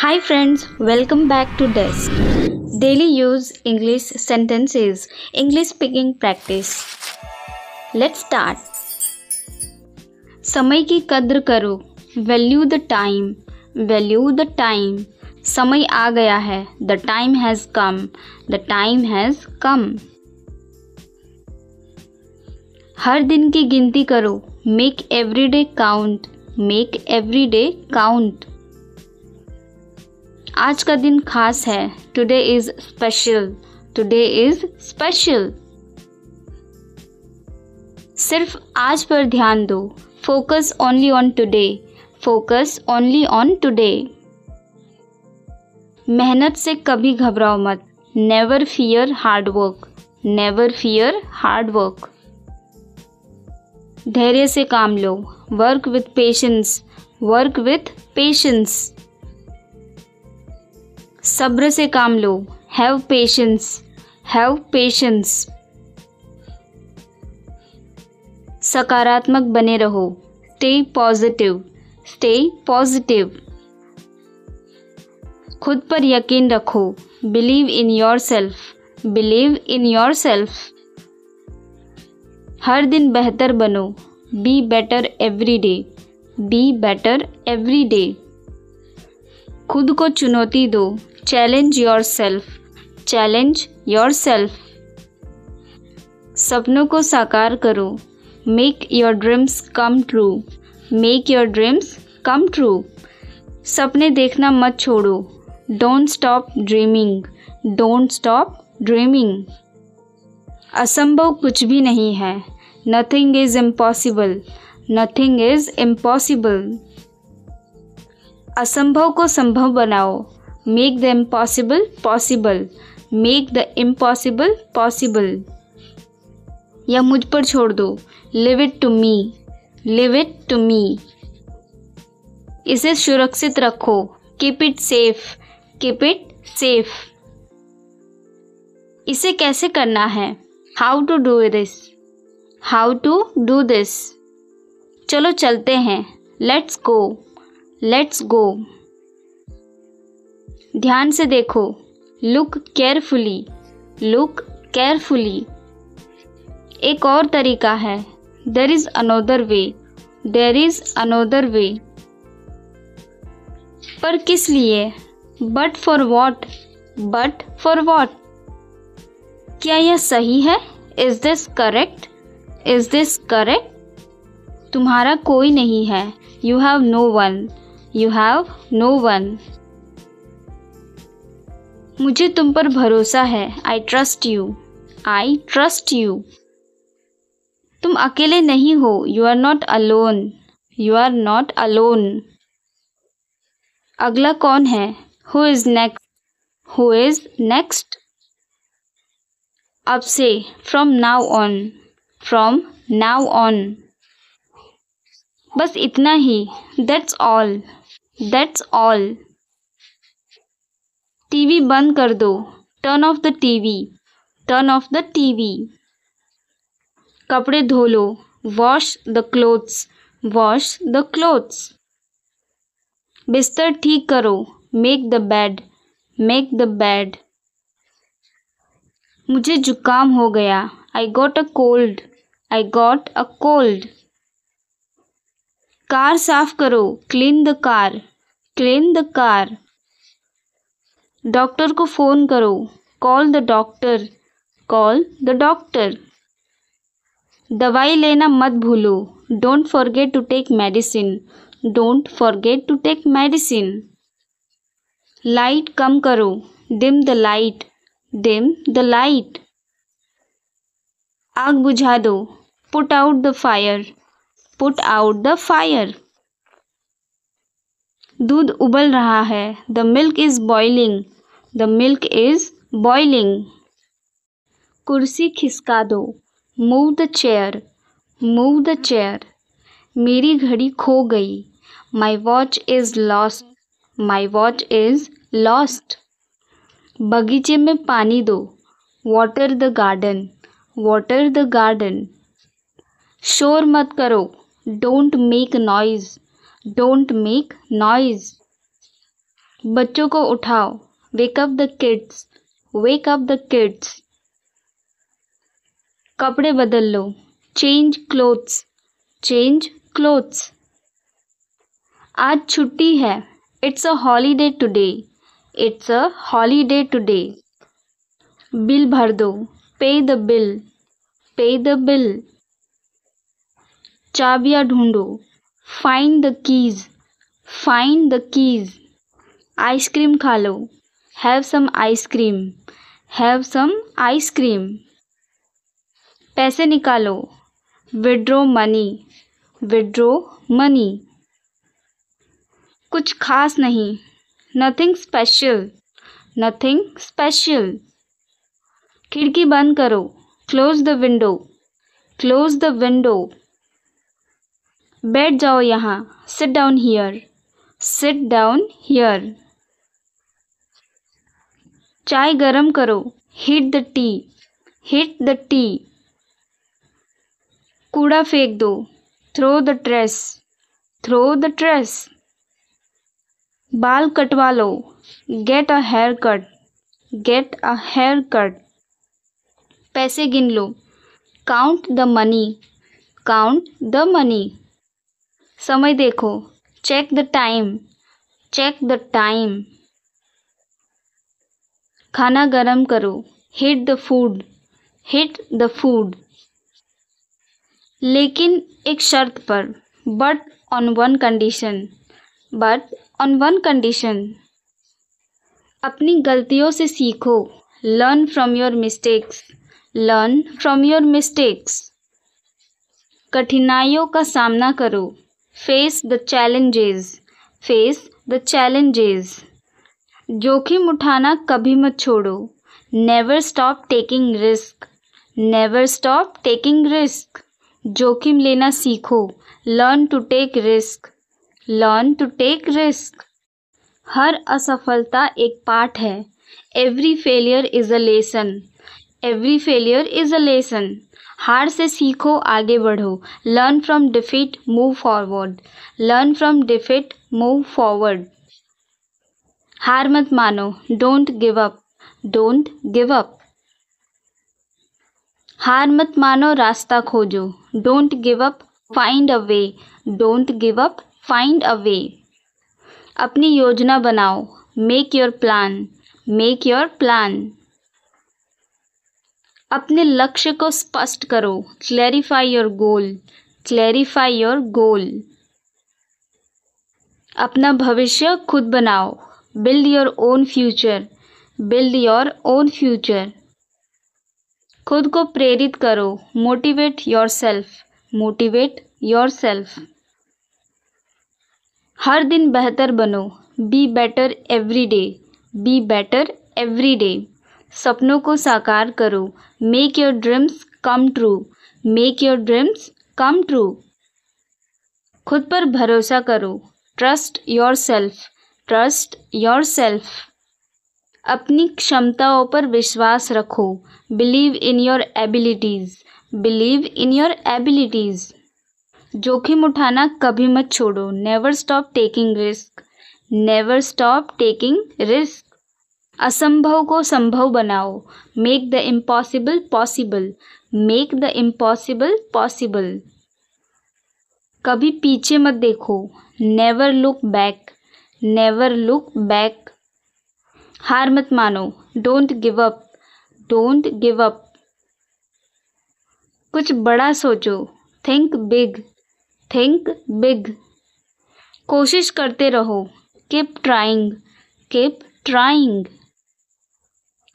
Hi friends, welcome back to Desk. Daily use English sentences, English speaking practice. Let's start. समय की कद्र करो. Value the time. Value the time. समय आ गया है. The time has come. The time has come. हर दिन की गिनती करो. Make every day count. Make every day count. आज का दिन खास है. Today is special. Today is special. सिर्फ आज पर ध्यान दो. Focus only on today. Focus only on today. मेहनत से कभी घबराओ मत. Never fear hard work. Never fear hard work. धैर्य से काम लो. Work with patience. Work with patience. सब्र से काम लो. Have patience. Have patience. सकारात्मक बने रहो. Stay positive. Stay positive. खुद पर यकीन रखो. Believe in yourself. Believe in yourself. हर दिन बेहतर बनो. Be better every day. Be better every day. खुद को चुनौती दो. Challenge yourself. Challenge yourself. सपनों को साकार करो. Make your dreams come true. Make your dreams come true. सपने देखना मत छोड़ो. Don't stop dreaming. Don't stop dreaming. असंभव कुछ भी नहीं है. Nothing is impossible. Nothing is impossible. असंभव को संभव बनाओ. Make the impossible possible. Make the impossible possible. या मुझ पर छोड़ दो. Leave it to me. Leave it to me. इसे सुरक्षित रखो. Keep it safe. Keep it safe. इसे कैसे करना है? How to do this? How to do this? चलो चलते हैं. Let's go. Let's go. ध्यान से देखो. Look carefully. Look carefully. एक और तरीका है. There is another way. There is another way. पर किस लिए? But for what? But for what? क्या यह सही है? Is this correct? Is this correct? तुम्हारा कोई नहीं है. You have no one. You have no one. मुझे तुम पर भरोसा है. I trust you. I trust you. तुम अकेले नहीं हो. You are not alone. You are not alone. अगला कौन है? Who is next? Who is next? अब से. From now on. From now on. बस इतना ही. That's all. That's all. TV बंद कर दो. Turn off the TV. Turn off the TV. कपड़े धो लो. Wash the clothes. Wash the clothes. बिस्तर ठीक करो. Make the bed. Make the bed. मुझे जुकाम हो गया. I got a cold. I got a cold. Car साफ करो. Clean the car. Clean the car. Doctor को फ़ोन करो. Call the doctor. Call the doctor. दवाई लेना मत भूलो. Don't forget to take medicine. Don't forget to take medicine. Light कम करो. Dim the light. Dim the light. आग बुझा दो. Put out the fire. Put out the fire. दूध उबल रहा है. The milk is boiling. The milk is boiling. कुर्सी खिसका दो. Move the chair. Move the chair. मेरी घड़ी खो गई. My watch is lost. My watch is lost. बगीचे में पानी दो. Water the garden. Water the garden. शोर मत करो. Don't make noise. Don't make noise. बच्चों को उठाओ, wake up the kids, wake up the kids. कपड़े बदल लो, चेंज क्लोथ्स, चेंज क्लोथ्स। आज छुट्टी है, it's a holiday today, it's a holiday today. Bill भर दो, pay the bill, pay the bill. चाबियां ढूंढो, find the keys, find the keys. Ice cream खा लो, have some ice cream, have some ice cream. पैसे निकालो, विड्रॉ मनी, विड्रॉ मनी। कुछ खास नहीं, नथिंग स्पेशल, नथिंग स्पेशल। खिड़की बंद करो, close the window, close the window. बैठ जाओ यहाँ, sit down here, sit down here. चाय गरम करो, heat the tea, heat the tea. कूड़ा फेंक दो, throw the trash, throw the trash. बाल कटवा लो, get a haircut, get a haircut. पैसे गिन लो, count the money, count the money. समय देखो, check the time, check the time. खाना गरम करो, heat the food, heat the food. लेकिन एक शर्त पर, but on one condition, but on one condition. अपनी गलतियों से सीखो, learn from your mistakes, learn from your mistakes. कठिनाइयों का सामना करो, face the challenges, face the challenges. जोखिम उठाना कभी मत छोड़ो, never stop taking risk, never stop taking risk. जोखिम लेना सीखो, learn to take risk, learn to take risk. हर असफलता एक पाठ है, every failure is a lesson, every failure is a lesson. हार से सीखो, आगे बढ़ो, learn from defeat, move forward, learn from defeat, move forward. हार मत मानो, don't give up, don't give up. हार मत मानो, रास्ता खोजो, don't give up, find a way, don't give up, find a way. अपनी योजना बनाओ, make your plan, make your plan. अपने लक्ष्य को स्पष्ट करो, clarify your goal, clarify your goal. अपना भविष्य खुद बनाओ, build your own future, build your own future. खुद को प्रेरित करो, motivate yourself, motivate yourself. हर दिन बेहतर बनो, be better every day, be better every day. सपनों को साकार करो, make your dreams come true, make your dreams come true. खुद पर भरोसा करो, trust yourself, trust yourself. अपनी क्षमताओं पर विश्वास रखो, believe in your abilities, believe in your abilities. जोखिम उठाना कभी मत छोड़ो, never stop taking risk, never stop taking risk. असंभव को संभव बनाओ, make the impossible possible, make the impossible possible. कभी पीछे मत देखो, never look back, never look back. हार मत मानो, don't give up, don't give up. कुछ बड़ा सोचो, थिंक बिग, थिंक बिग। कोशिश करते रहो, कीप ट्राइंग, कीप ट्राइंग।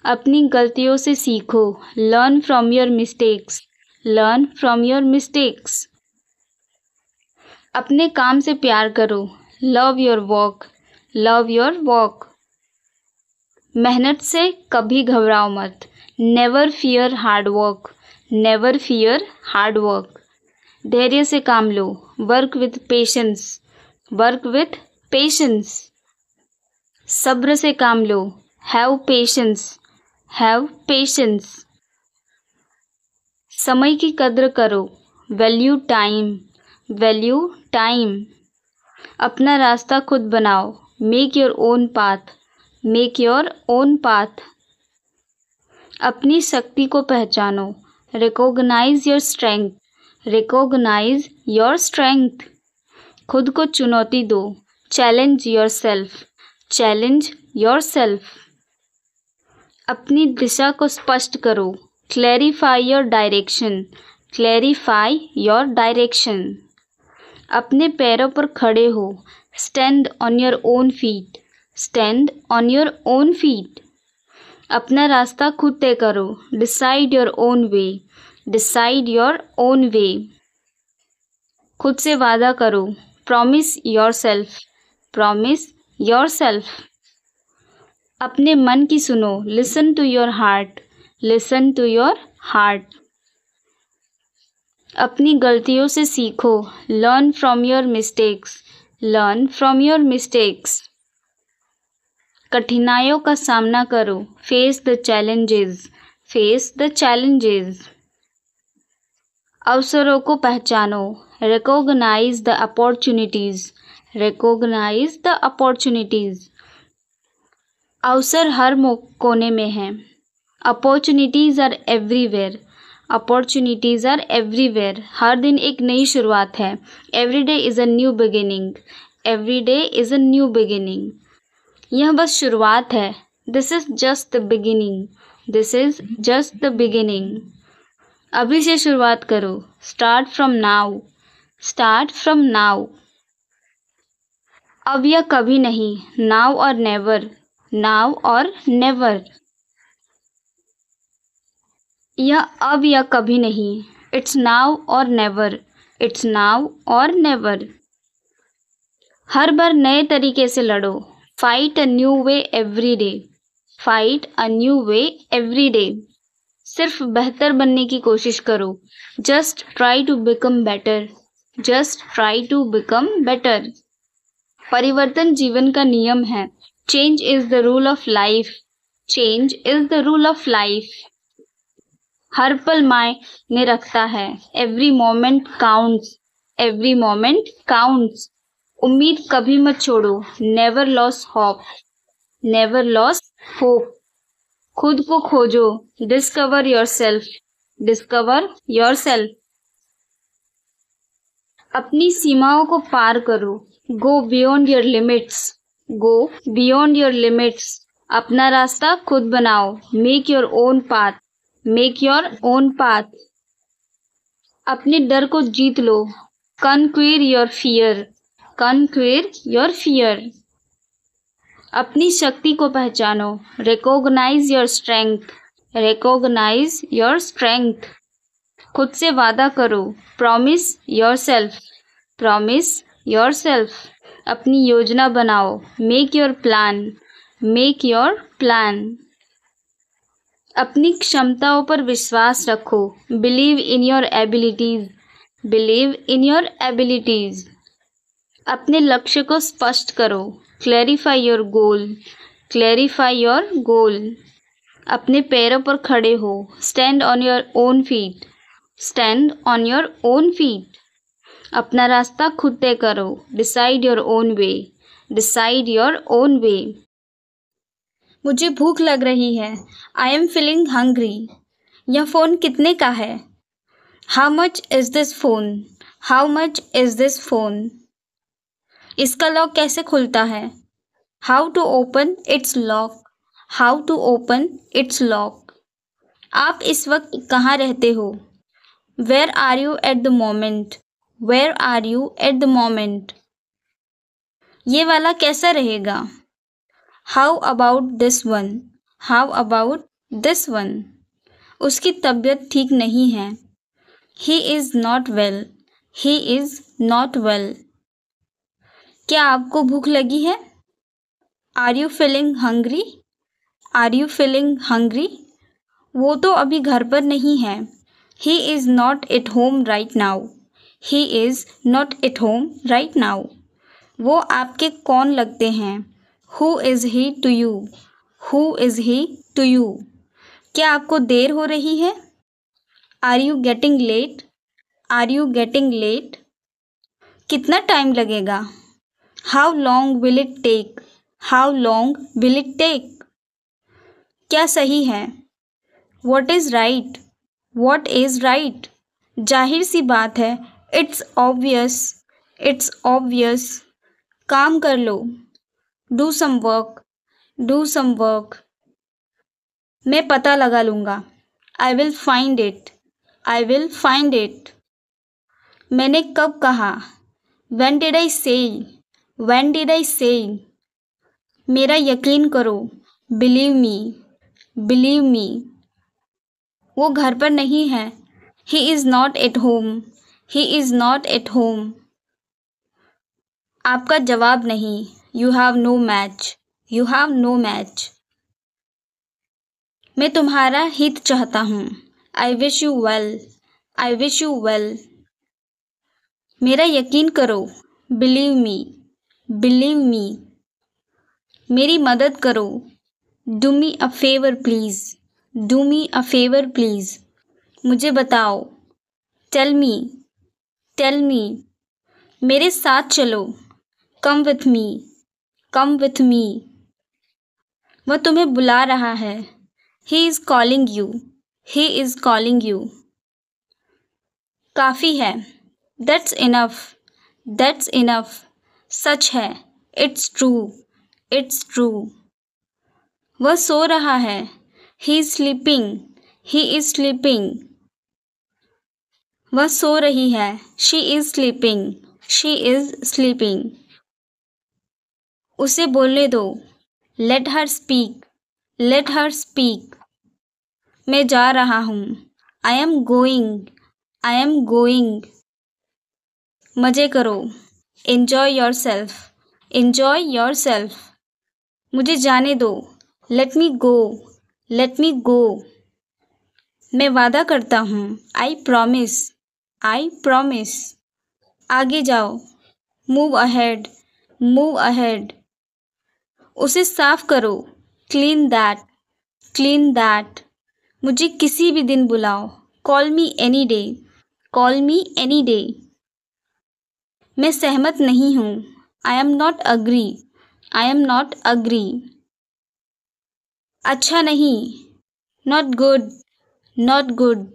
अपनी गलतियों से सीखो, learn from your mistakes, learn from your mistakes. अपने काम से प्यार करो, love your work, love your work. मेहनत से कभी घबराओ मत, never fear hard work, never fear hard work. धैर्य से काम लो, work with patience, work with patience. सब्र से काम लो, हैव पेशेंस, हैव पेशेंस। समय की कद्र करो, वैल्यू टाइम, वैल्यू टाइम। अपना रास्ता खुद बनाओ, make your own path, make your own path. अपनी शक्ति को पहचानो, recognise your strength, recognise your strength. खुद को चुनौती दो, challenge yourself, challenge yourself. अपनी दिशा को स्पष्ट करो, clarify your direction, clarify your direction. अपने पैरों पर खड़े हो, stand on your own feet, stand on your own feet. अपना रास्ता खुद तय करो, decide your own way, decide your own वे। खुद से वादा करो, promise yourself, promise yourself. अपने मन की सुनो, listen to your heart, listen to your heart. अपनी गलतियों से सीखो, learn from your mistakes, learn from your mistakes. कठिनाइयों का सामना करो, face the challenges, face the challenges. अवसरों को पहचानो, recognise the opportunities, recognise the opportunities. अवसर हर कोने में हैं, opportunities are everywhere, opportunities are everywhere. हर दिन एक नई शुरुआत है, every day is a new beginning, every day is a new beginning. यह बस शुरुआत है, this is just the beginning, this is just the beginning. अभी से शुरुआत करो, start from now, start from now. अब या कभी नहीं, now or never, now or never. यह अब या कभी नहीं, it's now or never, it's now or never. हर बार नए तरीके से लड़ो, fight a new way every day, fight a new way every day. सिर्फ बेहतर बनने की कोशिश करो, just try to become better, just try to become better. परिवर्तन जीवन का नियम है, change is the rule of life, change is the rule of life. हर पल मायने रखता है, every moment counts, every moment counts. उम्मीद कभी मत छोड़ो, never loss hope, never loss hope. खुद को खोजो, discover yourself, discover yourself. अपनी सीमाओं को पार करो, go beyond your limits, go beyond your limits. अपना रास्ता खुद बनाओ, make your own path, make your own path. अपने डर को जीत लो, conquer your fear, conquer your fear. अपनी शक्ति को पहचानो, recognise your strength, recognise your strength. खुद से वादा करो, promise yourself, promise yourself. अपनी योजना बनाओ, make your plan, make your plan. अपनी क्षमताओं पर विश्वास रखो, believe in your abilities, believe in your abilities. अपने लक्ष्य को स्पष्ट करो, clarify your goal, clarify your गोल। अपने पैरों पर खड़े हो, stand on your own feet, stand on your own feet. अपना रास्ता खुद तय करो, decide your own way, decide your own वे। मुझे भूख लग रही है, आई एम फीलिंग हंग्री। यह फ़ोन कितने का है? How much is this phone, how much is this phone. इसका लॉक कैसे खुलता है? How to open its lock, how to open its lock. आप इस वक्त कहाँ रहते हो? Where are you at the moment, where are you at the moment. ये वाला कैसा रहेगा? How about this one, how about this one. उसकी तबीयत ठीक नहीं है, he is not well, he is not well. क्या आपको भूख लगी है? Are you feeling hungry, are you feeling hungry. वो तो अभी घर पर नहीं है, he is not at home right now, he is not at home right now. वो आपके कौन लगते हैं? Who is he to you, who is he to you. क्या आपको देर हो रही है? Are you getting late, are you getting late. कितना टाइम लगेगा? How long will it take, how long will it take? क्या सही है? What is right? What is right? जाहिर सी बात है। It's obvious. It's obvious. काम कर लो। Do some work. Do some work. मैं पता लगा लूँगा। I will find it. I will find it. मैंने कब कहा? When did I say? When did I say? मेरा यकीन करो। Believe me. Believe me. वो घर पर नहीं है। He is not at home. He is not at home. आपका जवाब नहीं। You have no match. You have no match. मैं तुम्हारा हित चाहता हूँ। I wish you well. I wish you well. मेरा यकीन करो। Believe me. Believe me. मेरी मदद करो। Do me a favor please. Do me a favor please. मुझे बताओ। Tell me. Tell me. मेरे साथ चलो। Come with me. Come with me. वह तुम्हें बुला रहा है। He is calling you. He is calling you. काफ़ी है। That's enough. That's enough. सच है। It's true. It's true. वह सो रहा है। He is sleeping. He is sleeping. वह सो रही है। She is sleeping. She is sleeping. उसे बोलने दो। Let her speak. Let her speak. मैं जा रहा हूँ। I am going. I am going. मज़े करो। Enjoy yourself. Enjoy yourself. मुझे जाने दो। Let me go. Let me go. मैं वादा करता हूँ। I promise. I promise. आगे जाओ। Move ahead. Move ahead. उसे साफ करो। Clean that. Clean that. मुझे किसी भी दिन बुलाओ। Call me any day. Call me any day. मैं सहमत नहीं हूँ। I am not agree. I am not agree. अच्छा नहीं। Not good. Not good.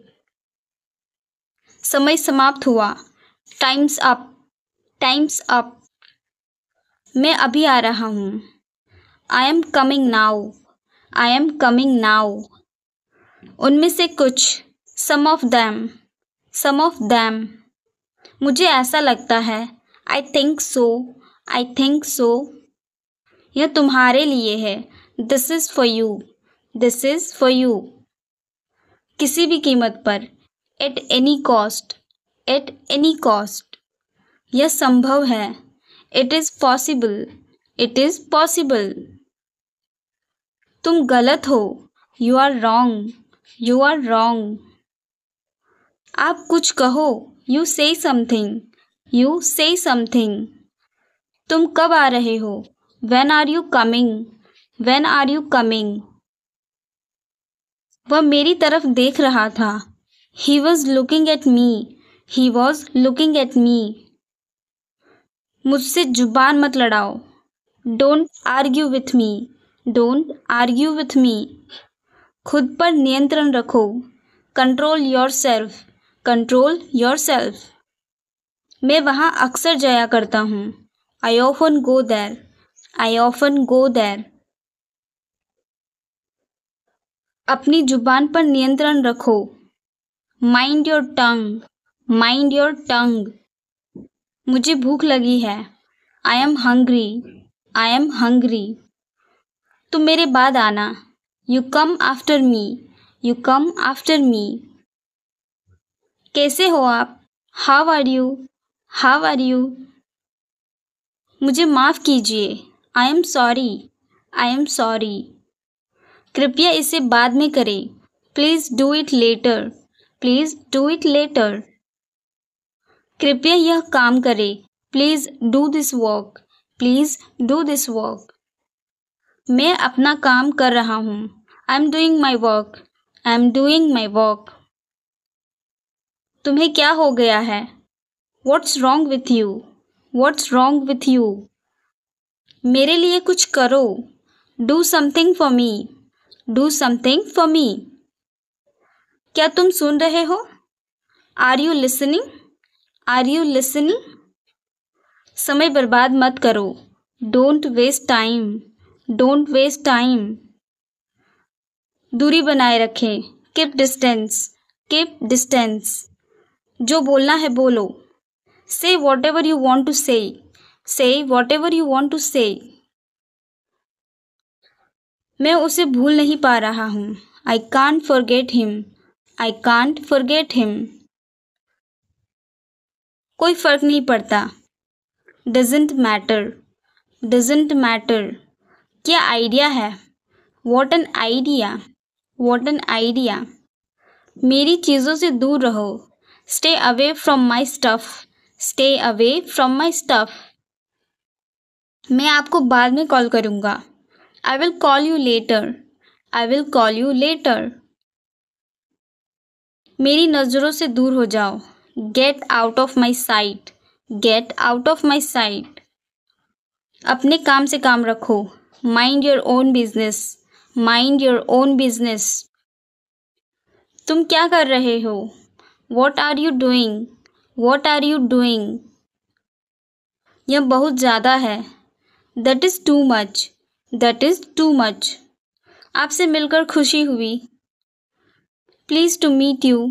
समय समाप्त हुआ। Time's up. Time's up. मैं अभी आ रहा हूँ। I am coming now. I am coming now. उनमें से कुछ। Some of them. Some of them. मुझे ऐसा लगता है। I think so. I think so. यह तुम्हारे लिए है। This is for you. This is for you. किसी भी कीमत पर। At any cost. At any cost. यह संभव है। It is possible. It is possible. तुम गलत हो। You are wrong. You are wrong. आप कुछ कहो। You say something. You say something. तुम कब आ रहे हो? When are you coming? When are you coming? वह मेरी तरफ देख रहा था। He was looking at me. He was looking at me. मुझसे जुबान मत लड़ाओ। Don't argue with me. Don't argue with me. खुद पर नियंत्रण रखो। Control yourself. Control yourself. मैं वहाँ अक्सर जाया करता हूँ। I often go there. I often go there. अपनी जुबान पर नियंत्रण रखो। Mind your tongue. Mind your tongue. मुझे भूख लगी है। I am hungry. I am hungry. तुम मेरे बाद आना। You come after me. You come after me. कैसे हो आप? How are you? How are you? मुझे माफ़ कीजिए। I am sorry. I am sorry. कृपया इसे बाद में करें। Please do it later. Please do it later. कृपया यह काम करें। Please do this work. Please do this work. मैं अपना काम कर रहा हूँ। I am doing my work. I am doing my work. तुम्हें क्या हो गया है? What's wrong with you? What's wrong with you? मेरे लिए कुछ करो। Do something for me. Do something for me. क्या तुम सुन रहे हो? Are you listening? Are you listening? समय बर्बाद मत करो। Don't waste time. Don't waste time. दूरी बनाए रखें। Keep distance. Keep distance. जो बोलना है बोलो। Say whatever you want to say. Say whatever you want to say. मैं उसे भूल नहीं पा रहा हूँ। I can't forget him. I can't forget him. कोई फर्क नहीं पड़ता। Doesn't matter. Doesn't matter. क्या आइडिया है? What an idea. What an idea. मेरी चीज़ों से दूर रहो। Stay away from my stuff. Stay away from my stuff. मैं आपको बाद में कॉल करूँगा। I will call you later. I will call you later. मेरी नज़रों से दूर हो जाओ। Get out of my site. Get out of my site. अपने काम से काम रखो। Mind your own business. Mind your own business. तुम क्या कर रहे हो? What are you doing? What are you doing? यह बहुत ज़्यादा है। That is too much. That is too much. आपसे मिलकर खुशी हुई। Please to meet you.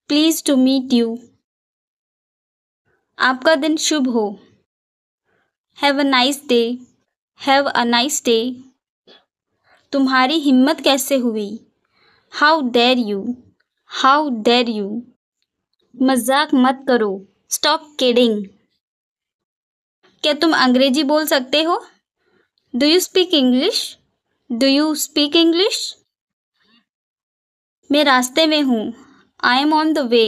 Please to meet you. आपका दिन शुभ हो। Have a nice day. Have a nice day. तुम्हारी हिम्मत कैसे हुई? How dare you. How dare you. मजाक मत करो। Stop kidding. क्या तुम अंग्रेजी बोल सकते हो? Do you speak English? Do you speak English? मैं रास्ते में हूँ। I am on the way.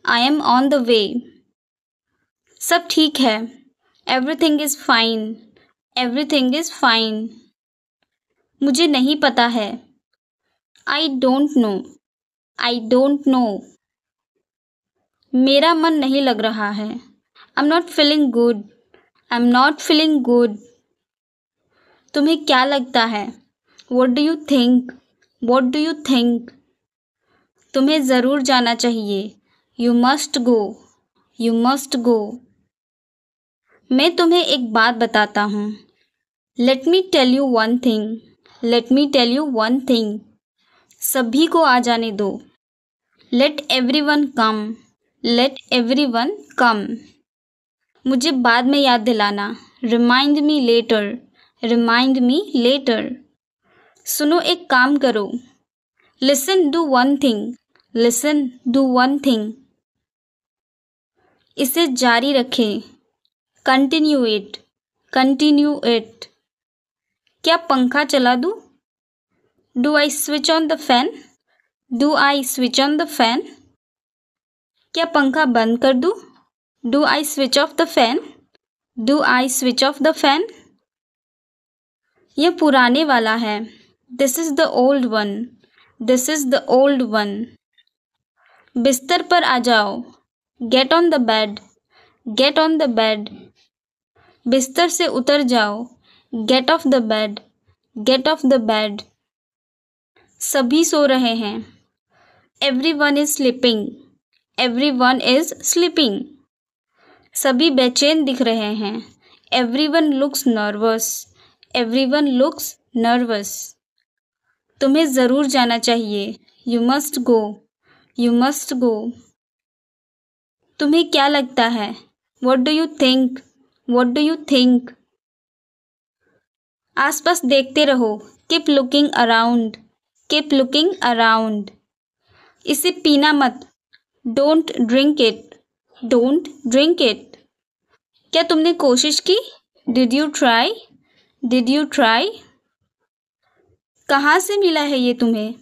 I am on the way. सब ठीक है। Everything is fine. Everything is fine. मुझे नहीं पता है। I don't know. I don't know. मेरा मन नहीं लग रहा है। I am not feeling good. I am not feeling good. तुम्हें क्या लगता है? What do you think? What do you think? तुम्हें ज़रूर जाना चाहिए। You must go. You must go. मैं तुम्हें एक बात बताता हूँ। Let me tell you one thing. Let me tell you one thing. सभी को आ जाने दो। Let everyone come. Let everyone come. मुझे बाद में याद दिलाना। Remind me later. Remind me later. सुनो, एक काम करो। Listen, do one thing. Listen, do one thing. इसे जारी रखें। Continue it. Continue it. क्या पंखा चला दूँ? Do I switch on the fan? Do I switch on the fan? क्या पंखा बंद कर दूँ? Do I switch off the fan? Do I switch off the fan? यह पुराने वाला है। This is the old one. This is the old one. बिस्तर पर आ जाओ। Get on the bed. Get on the bed. बिस्तर से उतर जाओ। Get off the bed. Get off the bed. सभी सो रहे हैं। Everyone is sleeping. Everyone is sleeping. सभी बेचैन दिख रहे हैं। Everyone looks nervous. Everyone looks nervous. तुम्हें ज़रूर जाना चाहिए। You must go. You must go. तुम्हें क्या लगता है? What do you think? What do you think? आसपास देखते रहो। Keep looking around. Keep looking around. इसे पीना मत। Don't drink it. Don't drink it. क्या तुमने कोशिश की? Did you try? Did you try? कहाँ से मिला है ये तुम्हें?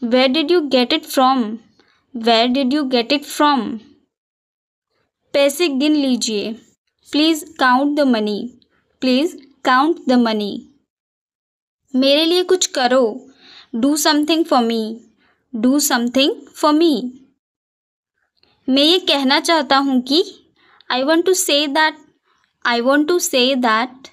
Where did you get it from? Where did you get it from? पैसे गिन लीजिए। Please count the money. Please count the money. मेरे लिए कुछ करो। Do something for me. Do something for me. मैं ये कहना चाहता हूँ कि I want to say that. I want to say that.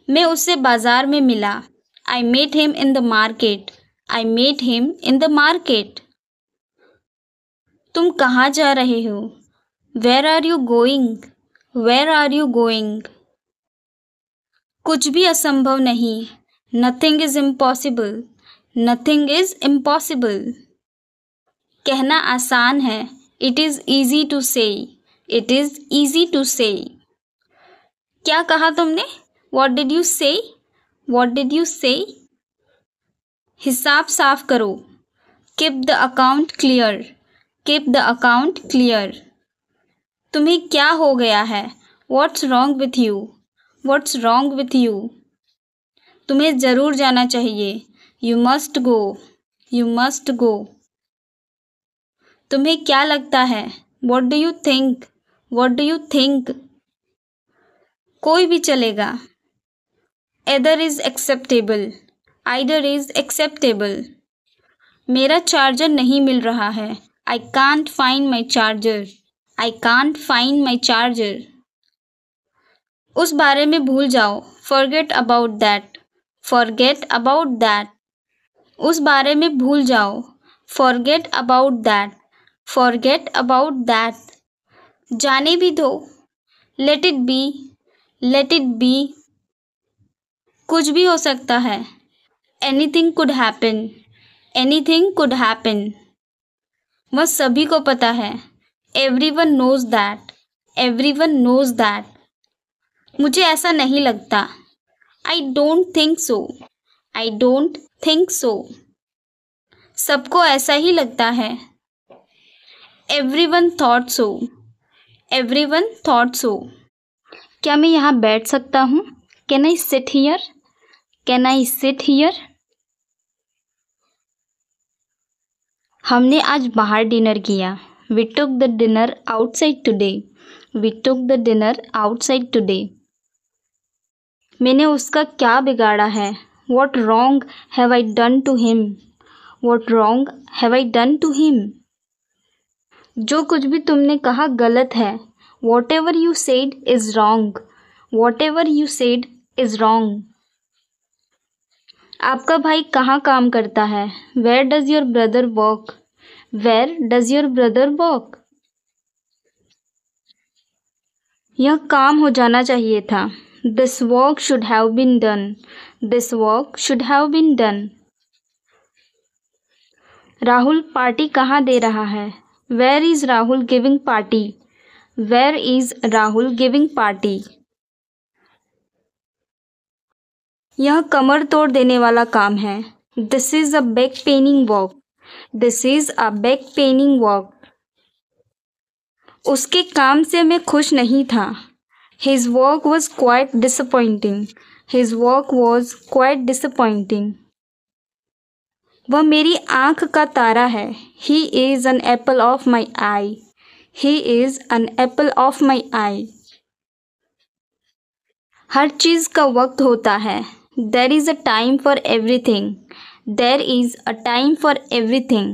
मैं उससे बाजार में मिला। I met him in the market. I met him in the market. तुम कहाँ जा रहे हो? Where are you going? Where are you going? कुछ भी असंभव नहीं। Nothing is impossible. Nothing is impossible. कहना आसान है। It is easy to say. It is easy to say. क्या कहा तुमने? What did you say? What did you say? हिसाब साफ करो। Keep the account clear. Keep the account clear. तुम्हें क्या हो गया है? What's wrong with you? What's wrong with you? तुम्हें जरूर जाना चाहिए। You must go. You must go. तुम्हें क्या लगता है? What do you think? What do you think? कोई भी चलेगा। Either is acceptable. Either is acceptable. मेरा चार्जर नहीं मिल रहा है। I can't find my charger. I can't find my charger. उस बारे में भूल जाओ। Forget about that. Forget about that. उस बारे में भूल जाओ। Forget about that. Forget about that. जाने भी दो। Let it be. Let it be. कुछ भी हो सकता है। Anything could happen. Anything could happen. वह सभी को पता है। Everyone knows that. Everyone knows that. मुझे ऐसा नहीं लगता। I don't think so. I don't think so. सबको ऐसा ही लगता है। Everyone thought so. Everyone thought so. क्या मैं यहाँ बैठ सकता हूँ? Can I sit here? Can I sit here? हमने आज बाहर डिनर किया। We took the dinner outside today. We took the dinner outside today. मैंने उसका क्या बिगाड़ा है? What wrong have I done to him? What wrong have I done to him? जो कुछ भी तुमने कहा गलत है। Whatever you said is wrong. Whatever you said is wrong. आपका भाई कहाँ काम करता है? Where does your brother work? Where does your brother work? यह काम हो जाना चाहिए था। This work should have been done. This work should have been done. Rahul party कहाँ दे रहा है? Where is Rahul giving party? Where is Rahul giving party? यह कमर तोड़ देने वाला काम है। This is a back paining work. This is a back paining work. उसके काम से मैं खुश नहीं था। His work was quite disappointing. His work was quite disappointing. वह मेरी आँख का तारा है। He is an apple of my eye. He is an apple of my eye. हर चीज़ का वक्त होता है। There is a time for everything. There is a time for everything.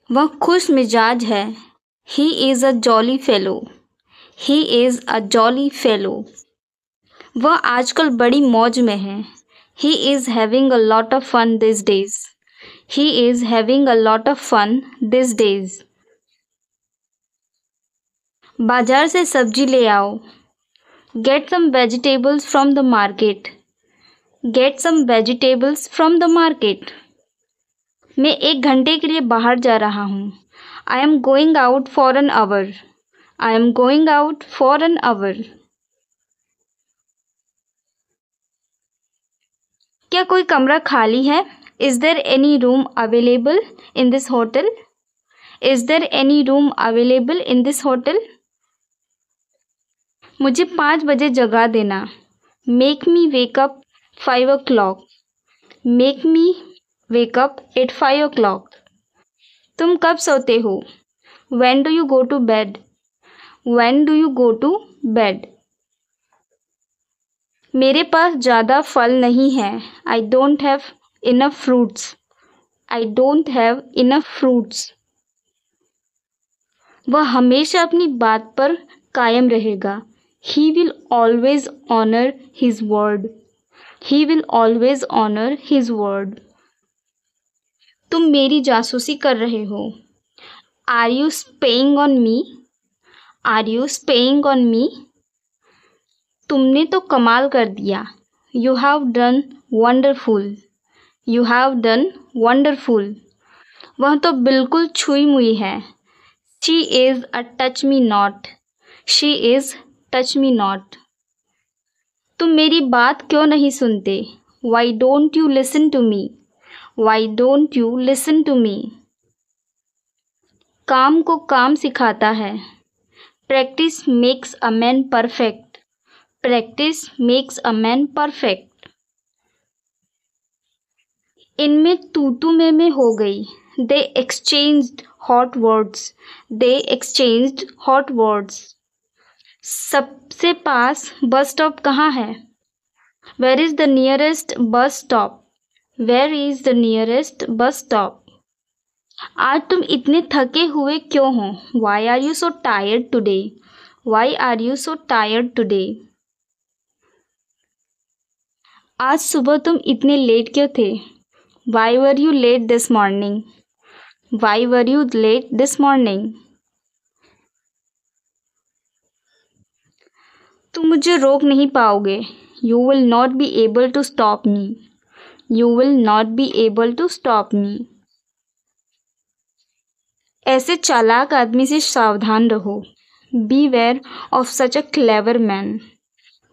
वह खुश मिजाज है। He is a jolly fellow. He is a jolly fellow. वह आजकल बड़ी मौज में है। He is having a lot of fun these days. He is having a lot of fun these days. बाजार से सब्जी ले आओ। Get some vegetables from the market. Get some vegetables from the market. मैं 1 घंटे के लिए बाहर जा रहा हूँ। I am going out for an hour. I am going out for an hour. क्या कोई कमरा खाली है? Is there any room available in this hotel? Is there any room available in this hotel? मुझे 5 बजे जगा देना। Make me wake up 5 o'clock. Make me wake up at 5 o'clock. तुम कब सोते हो? When do you go to bed? When do you go to bed? मेरे पास ज़्यादा फल नहीं है। I don't have enough fruits. I don't have enough fruits. वह हमेशा अपनी बात पर कायम रहेगा। He will always honor his word. He will always honor his word. तुम मेरी जासूसी कर रहे हो. Are you spying on me? Are you spying on me? तुमने तो कमाल कर दिया. You have done wonderful. You have done wonderful. वह तो बिल्कुल छुई मुई है. She is a touch me not. She is touch me not. तुम मेरी बात क्यों नहीं सुनते? Why don't you listen to me? Why don't you listen to me? काम को काम सिखाता है. Practice makes a man perfect. Practice makes a man perfect. इनमें तू में हो गई. They exchanged hot words. They exchanged hot words. सबसे पास बस स्टॉप कहाँ है? Where is the nearest bus stop? Where is the nearest bus stop? आज तुम इतने थके हुए क्यों हो? Why are you so tired today? Why are you so tired today? आज सुबह तुम इतने लेट क्यों थे? Why were you late this morning? Why were you late this morning? तुम मुझे रोक नहीं पाओगे. You will not be able to stop me. You will not be able to stop me. ऐसे चालाक आदमी से सावधान रहो. Beware of such a clever man.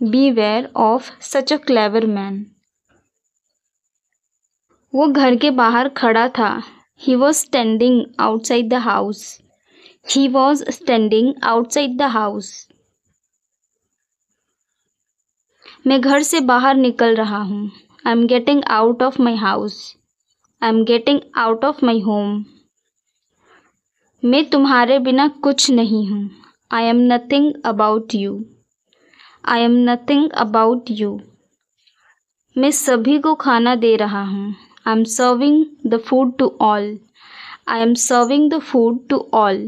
Beware of such a clever man. वो घर के बाहर खड़ा था. He was standing outside the house. He was standing outside the house. मैं घर से बाहर निकल रहा हूँ. I'm getting out of my house. I'm getting out of my home. मैं तुम्हारे बिना कुछ नहीं हूँ. I am nothing about you. I am nothing about you. मैं सभी को खाना दे रहा हूँ. I am serving the food to all. I am serving the food to all.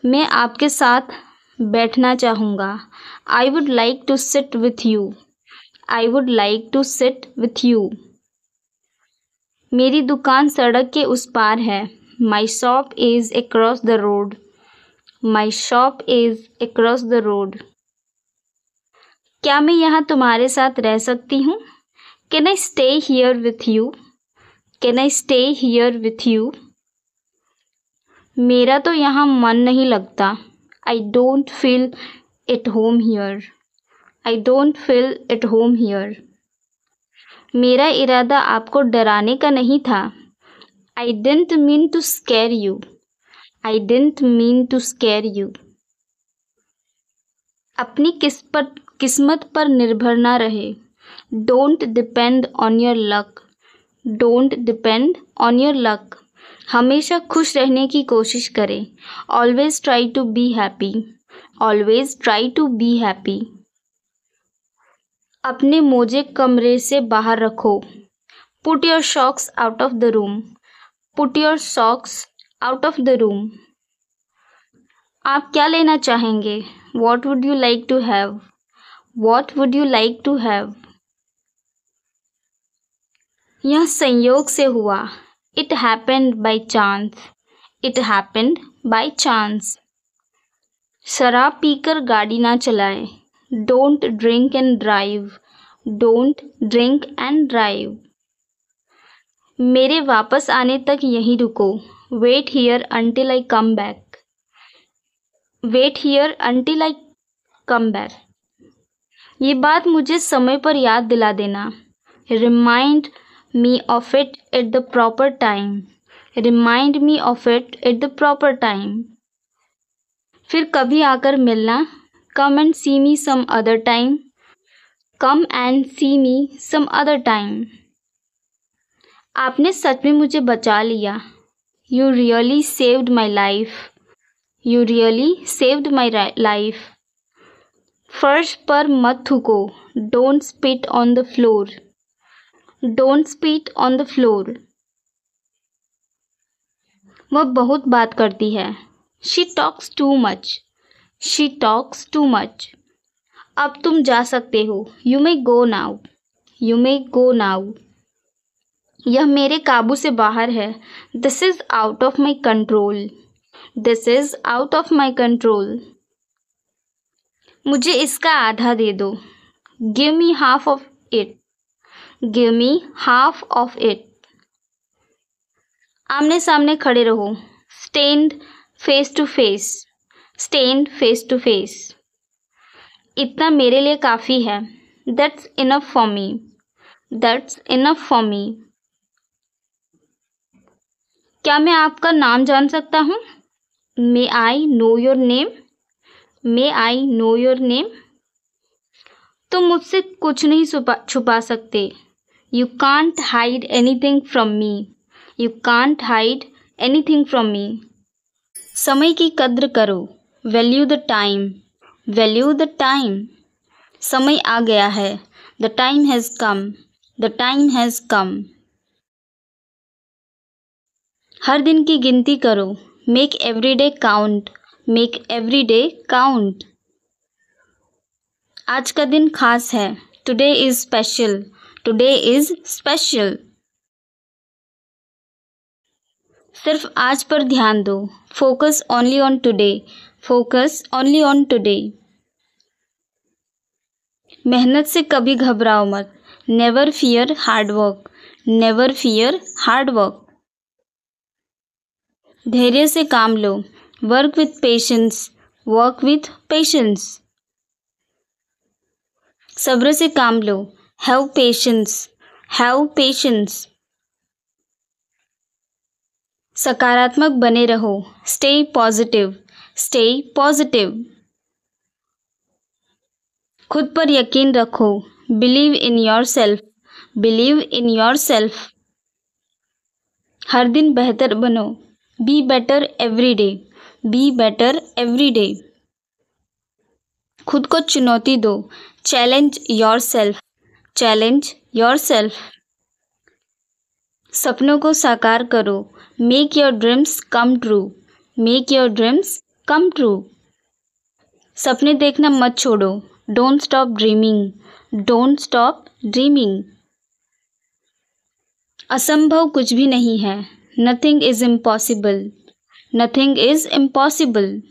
मैं आपके साथ बैठना चाहूँगा. I would like to sit with you. I would like to sit with you. मेरी दुकान सड़क के उस पार है. My shop is across the road. My shop is across the road. क्या मैं यहाँ तुम्हारे साथ रह सकती हूँ? Can I stay here with you? Can I stay here with you? मेरा तो यहाँ मन नहीं लगता. I don't feel at home here. I don't feel at home here. मेरा इरादा आपको डराने का नहीं था. I didn't mean to scare you. I didn't mean to scare you. अपनी किस्मत पर निर्भर ना रहे. Don't depend on your luck. Don't depend on your luck. हमेशा खुश रहने की कोशिश करें. Always try to be happy. Always try to be happy. अपने मोजे कमरे से बाहर रखो. Put your socks out of the room. Put your socks out of the room. आप क्या लेना चाहेंगे? What would you like to have? What would you like to have? यह संयोग से हुआ. It happened by chance. It happened by chance. शराब पीकर गाड़ी ना चलाएं. Don't drink and drive. Don't drink and drive. मेरे वापस आने तक यहीं रुको. Wait here until I come back. Wait here until I come back. ये बात मुझे समय पर याद दिला देना. Remind me of it at the proper time. Remind me of it at the proper time. फिर कभी आकर मिलना. Come and see me some other time. Come and see me some other time. आपने सच में मुझे बचा लिया. You really saved my life. You really saved my life. फर्श पर मत थूको. Don't spit on the floor. Don't spit on the floor. वह बहुत बात करती है. She talks too much. She talks too much. अब तुम जा सकते हो। You may go now. You may go now. यह मेरे काबू से बाहर है। This is out of my control. This is out of my control. मुझे इसका आधा दे दो। Give me half of it. Give me half of it. आमने सामने खड़े रहो। Stand face to face. Stand face to face. इतना मेरे लिए काफ़ी है। That's enough for me. That's enough for me. क्या मैं आपका नाम जान सकता हूँ? May I know your name. May I know your name. तुम मुझसे कुछ नहीं छुपा सकते। You can't hide anything from me. You can't hide anything from me. समय की कद्र करो। Value the time. Value the time. समय आ गया है। The time has come. The time has come. हर दिन की गिनती करो। Make every day count. Make every day count. आज का दिन खास है। Today is special. Today is special. सिर्फ आज पर ध्यान दो। Focus only on today. Focus only on today. मेहनत से कभी घबराओ मत। Never fear hard work. Never fear hard work. धैर्य से काम लो। Work with patience. Work with patience. सब्र से काम लो। Have patience. Have patience. सकारात्मक बने रहो। Stay positive. Stay positive. खुद पर यकीन रखो। Believe in yourself. Believe in yourself. हर दिन बेहतर बनो। Be better every day. Be better every day. खुद को चुनौती दो। Challenge yourself. Challenge yourself. सपनों को साकार करो। Make your dreams come true. Make your dreams come true. सपने देखना मत छोड़ो। Don't stop dreaming. Don't stop dreaming. असंभव कुछ भी नहीं है। Nothing is impossible. Nothing is impossible.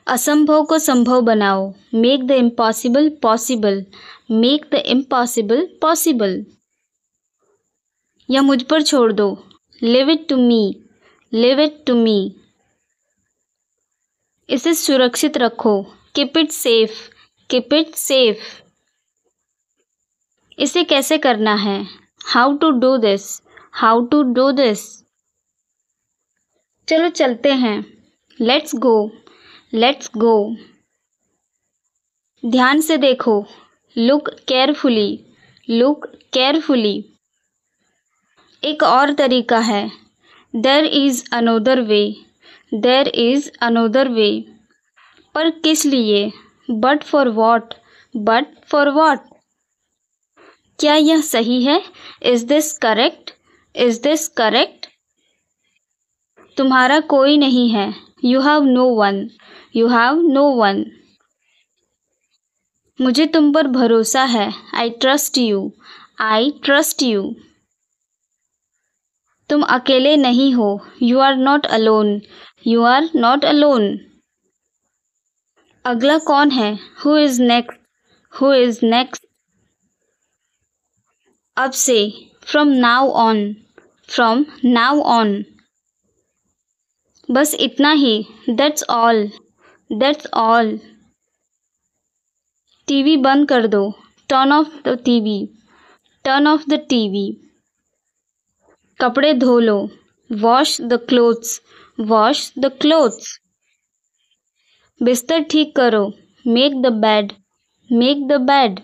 असंभव को संभव बनाओ। Make the impossible possible. Make the impossible possible. या मुझ पर छोड़ दो। Leave it to me. Leave it to me. इसे सुरक्षित रखो। Keep it safe. Keep it safe. इसे कैसे करना है? How to do this. How to do this. चलो चलते हैं। Let's go. Let's go. ध्यान से देखो। Look carefully. Look carefully. एक और तरीका है। There is another way. There is another way. पर किस लिए? But for what. But for what. क्या यह सही है? Is this correct. Is this correct. तुम्हारा कोई नहीं है। You have no one. You have no one. मुझे तुम पर भरोसा है। I trust you. I trust you. तुम अकेले नहीं हो। You are not alone. You are not alone. अगला कौन है? Who is next. Who is next. अब से। From now on. From now on. बस इतना ही। That's all. That's all. TV बंद कर दो। Turn off the TV. Turn off the TV. कपड़े धो लो। Wash the clothes. Wash the clothes. बिस्तर ठीक करो। Make the bed. Make the bed.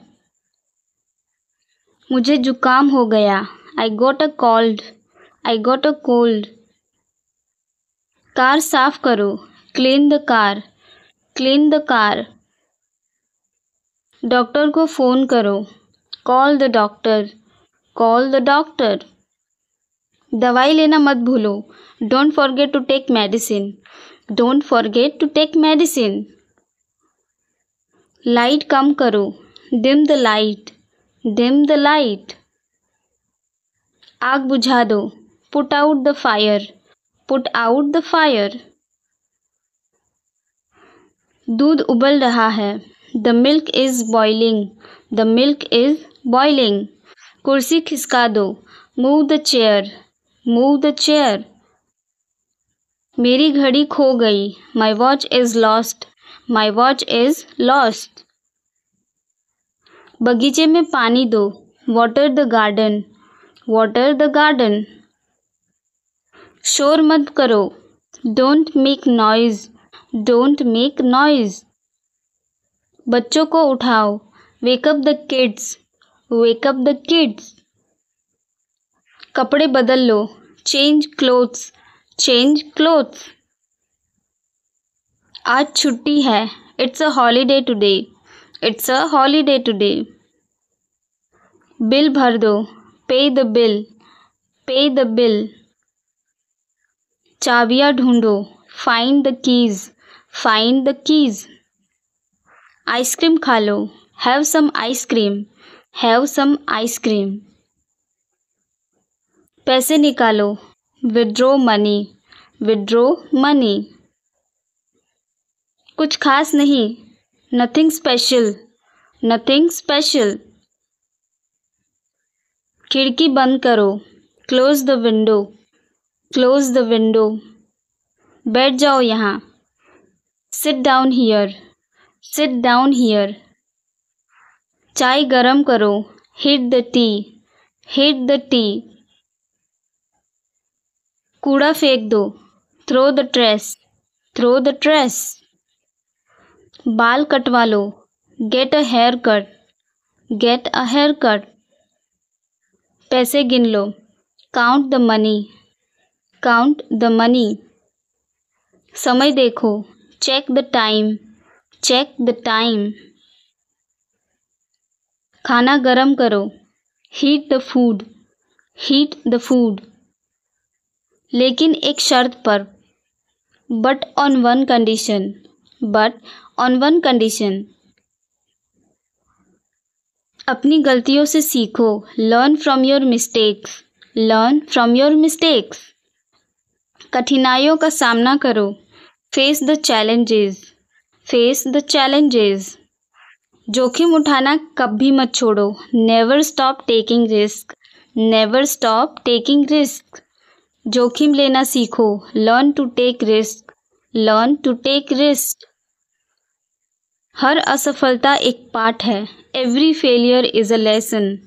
मुझे जुकाम हो गया। I got a cold. I got a cold. Car साफ करो। Clean the car. Clean the car. Doctor को फ़ोन करो। Call the doctor. Call the doctor. दवाई लेना मत भूलो। Don't forget to take medicine. Don't forget to take medicine. Light कम करो, dim the light, dim the light. आग बुझा दो, put out the fire, put out the fire. दूध उबल रहा है, the milk is boiling, the milk is boiling. कुर्सी खिसका दो, move the chair, move the chair. मेरी घड़ी खो गई, my watch is lost, my watch is lost. बगीचे में पानी दो, water the garden, water the garden. शोर मत करो, don't make noise, don't make noise. बच्चों को उठाओ, wake up the kids, wake up the kids. कपड़े बदल लो, चेंज क्लोथ्स, चेंज क्लोथ्स। आज छुट्टी है, it's a holiday today, it's a holiday today. Bill भर दो, pay the bill, pay the bill. चाबियां ढूंढो, find the keys, find the keys. Ice cream खा लो, have some ice cream, have some ice cream. पैसे निकालो, विड्रॉ मनी, विड्रॉ मनी। कुछ खास नहीं, नथिंग स्पेशल, नथिंग स्पेशल। खिड़की बंद करो, close the window, close the window. बैठ जाओ यहाँ, sit down here, sit down here. चाय गरम करो, heat the tea, heat the tea. कूड़ा फेंक दो, throw the trash, throw the trash. बाल कटवा लो, get a haircut, get a haircut. पैसे गिन लो, count the money, count the money. समय देखो, check the time, check the time. खाना गरम करो, heat the food, heat the food. लेकिन एक शर्त पर, but on one condition, but on one condition. अपनी गलतियों से सीखो, learn from your mistakes, learn from your mistakes. कठिनाइयों का सामना करो, face the challenges, face the challenges. जोखिम उठाना कभी मत छोड़ो, never stop taking risk, never stop taking risk. जोखिम लेना सीखो, learn to take risk, learn to take risk. हर असफलता एक पाठ है, every failure is a lesson,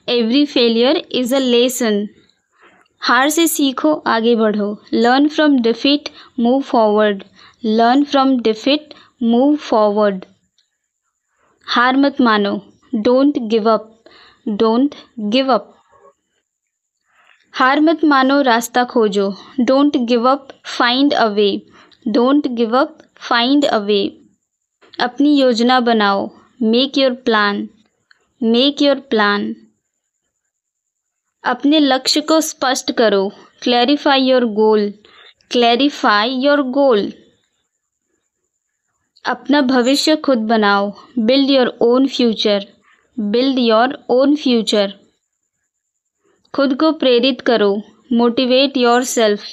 every failure is a lesson. हार से सीखो, आगे बढ़ो, learn from defeat, move forward, learn from defeat, move forward. हार मत मानो, don't give up, don't give up. हार मत मानो, रास्ता खोजो, don't give up, find a way, don't give up, find a way. अपनी योजना बनाओ, make your plan, make your plan. अपने लक्ष्य को स्पष्ट करो, clarify your goal, clarify your goal. अपना भविष्य खुद बनाओ, build your own future, build your own future. खुद को प्रेरित करो, motivate yourself,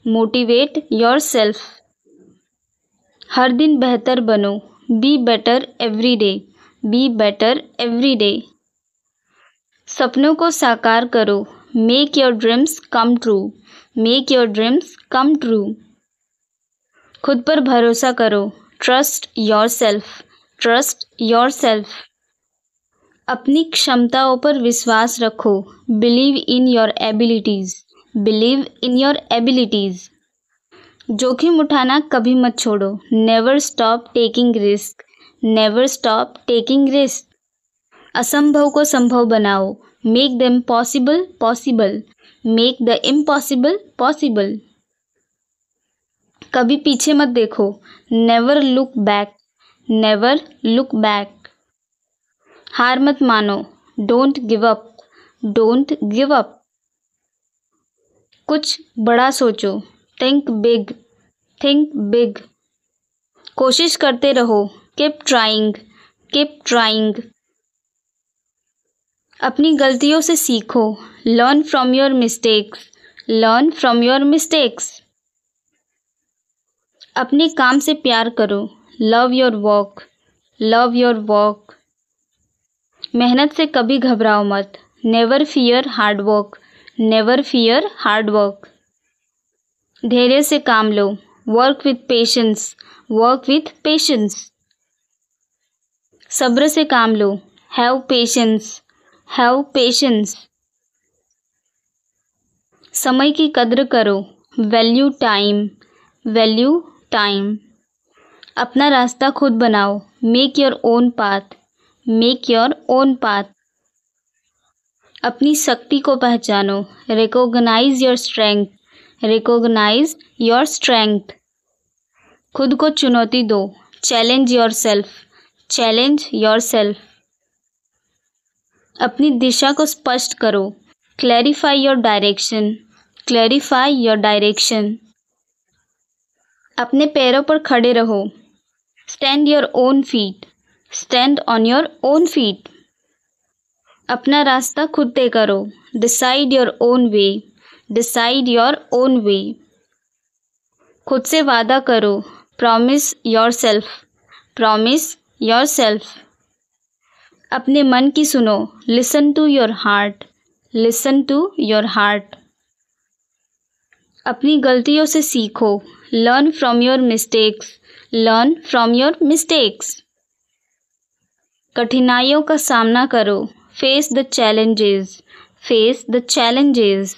motivate yourself. हर दिन बेहतर बनो, be better every day, be better every day. सपनों को साकार करो, make your dreams come true, make your dreams come true. खुद पर भरोसा करो, trust yourself, trust yourself. अपनी क्षमताओं पर विश्वास रखो, believe in your abilities, believe in your abilities. जोखिम उठाना कभी मत छोड़ो, never stop taking risk, never stop taking risk. असंभव को संभव बनाओ, make them possible possible, make the impossible possible. कभी पीछे मत देखो, never look back, never look back. हार मत मानो, don't give up, don't give up. कुछ बड़ा सोचो, थिंक बिग, थिंक बिग। कोशिश करते रहो, कीप ट्राइंग, कीप ट्राइंग। अपनी गलतियों से सीखो, learn from your mistakes, learn from your mistakes. अपने काम से प्यार करो, love your work, love your work. मेहनत से कभी घबराओ मत, never fear hard work, never fear hard work. धैर्य से काम लो, work with patience, work with patience. सब्र से काम लो, हैव पेशेंस, हैव पेशेंस। समय की कद्र करो, वैल्यू टाइम, वैल्यू टाइम। अपना रास्ता खुद बनाओ, make your own path, make your own path. अपनी शक्ति को पहचानो, recognise your strength, recognise your strength. खुद को चुनौती दो, challenge yourself, challenge yourself. अपनी दिशा को स्पष्ट करो, clarify your direction, clarify your direction. अपने पैरों पर खड़े रहो, stand your own feet, stand on your own feet. अपना रास्ता खुद तय करो, decide your own way, decide your own वे। खुद से वादा करो, promise yourself, promise yourself. अपने मन की सुनो, listen to your heart, listen to your heart. अपनी गलतियों से सीखो, learn from your mistakes, learn from your mistakes. कठिनाइयों का सामना करो, face the challenges, face the challenges.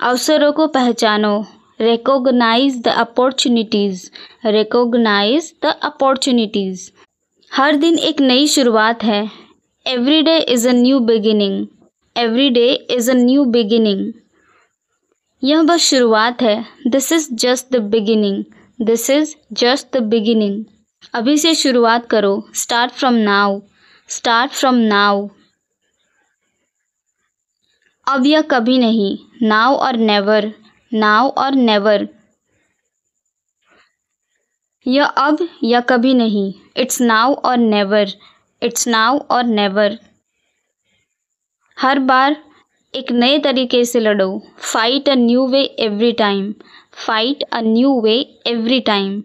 अवसरों को पहचानो, recognise the opportunities, recognise the opportunities. हर दिन एक नई शुरुआत है, every day is a new beginning, every day is a new beginning. यह बस शुरुआत है, this is just the beginning, this is just the beginning. अभी से शुरुआत करो, start from now, start from now. अब या कभी नहीं, now or never, now or never. यह अब या कभी नहीं, it's now or never, it's now or never. हर बार एक नए तरीके से लड़ो, fight a new way every time, fight a new way every time.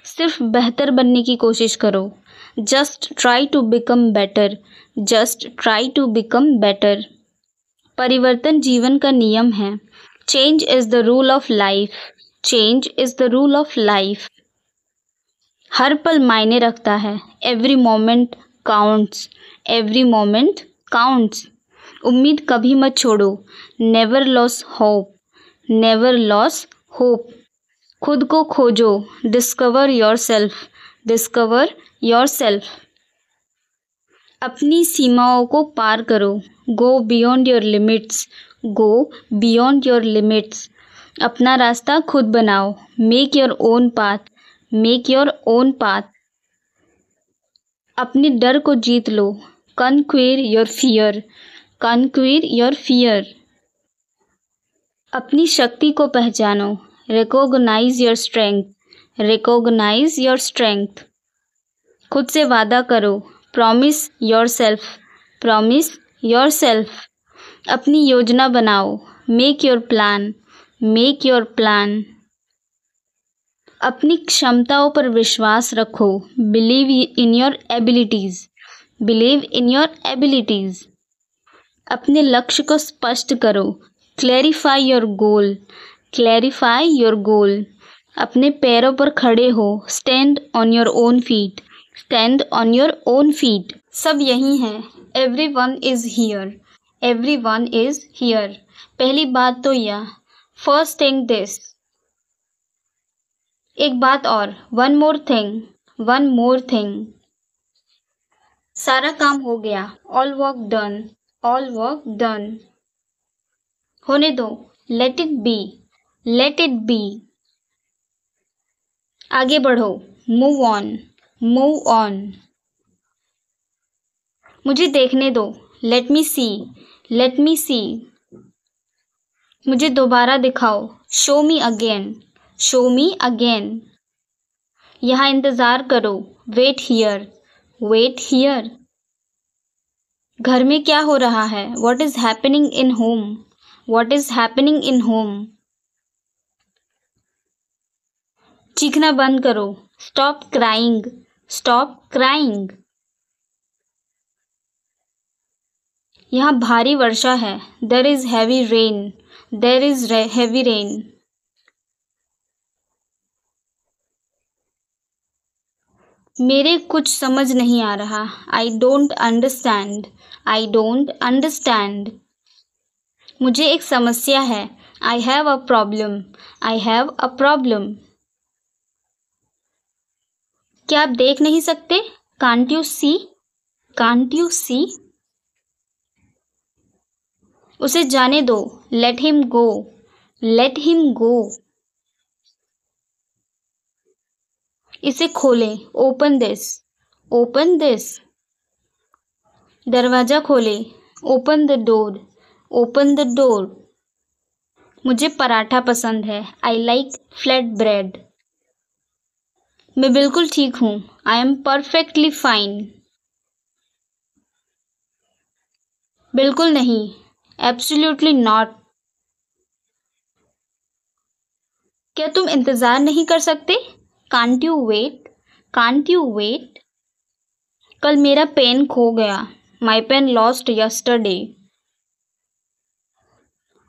सिर्फ बेहतर बनने की कोशिश करो, just try to become better, just try to become better. परिवर्तन जीवन का नियम है, change is the rule of life, change is the rule of life. हर पल मायने रखता है, every moment counts, every moment counts. उम्मीद कभी मत छोड़ो, never loss hope, never loss hope. खुद को खोजो, discover yourself, discover yourself. अपनी सीमाओं को पार करो, go beyond your limits, go beyond your limits. अपना रास्ता खुद बनाओ, make your own path, make your own path. अपने डर को जीत लो, conquer your fear, conquer your fear. अपनी शक्ति को पहचानो, recognise your strength, recognise your strength. खुद से वादा करो, promise yourself, promise yourself. अपनी योजना बनाओ, make your plan, make your plan. अपनी क्षमताओं पर विश्वास रखो, believe in your abilities, believe in your abilities. अपने लक्ष्य को स्पष्ट करो, clarify your goal, clarify your गोल। अपने पैरों पर खड़े हो, stand on your own feet, stand on your own feet. सब यही हैं, every one is here, every one is here. पहली बात तो यह, फर्स्ट थिंग दिस। एक बात और, one more thing, one more thing. सारा काम हो गया, all work done, all work done. होने दो, let it be, let it B. आगे बढ़ो, मूव ऑन, मूव ऑन। मुझे देखने दो, लेट मी सी, लेट मी सी। मुझे दोबारा दिखाओ, show me again, show me again. यहाँ इंतज़ार करो, वेट हियर, वेट हियर। घर में क्या हो रहा है, what is happening in home, what is happening in home. चीखना बंद करो, स्टॉप क्राइंग, स्टॉप क्राइंग। यहाँ भारी वर्षा है, there is heavy rain, there is heavy rain. मेरे कुछ समझ नहीं आ रहा, I don't understand, I don't understand. मुझे एक समस्या है, I have a problem, I have a problem. क्या आप देख नहीं सकते, can't you see, can't you see. उसे जाने दो, let him go, let him go. इसे खोलें, ओपन दिस, ओपन दिस। दरवाज़ा खोलें, open the door, open the door. मुझे पराठा पसंद है, आई लाइक फ्लैट ब्रेड। मैं बिल्कुल ठीक हूँ, आई एम परफेक्टली फाइन। बिल्कुल नहीं, एब्सोल्युटली नॉट। क्या तुम इंतज़ार नहीं कर सकते, can't you wait, can't you wait. कल मेरा पेन खो गया, माई पेन लॉस्ट यस्टरडे।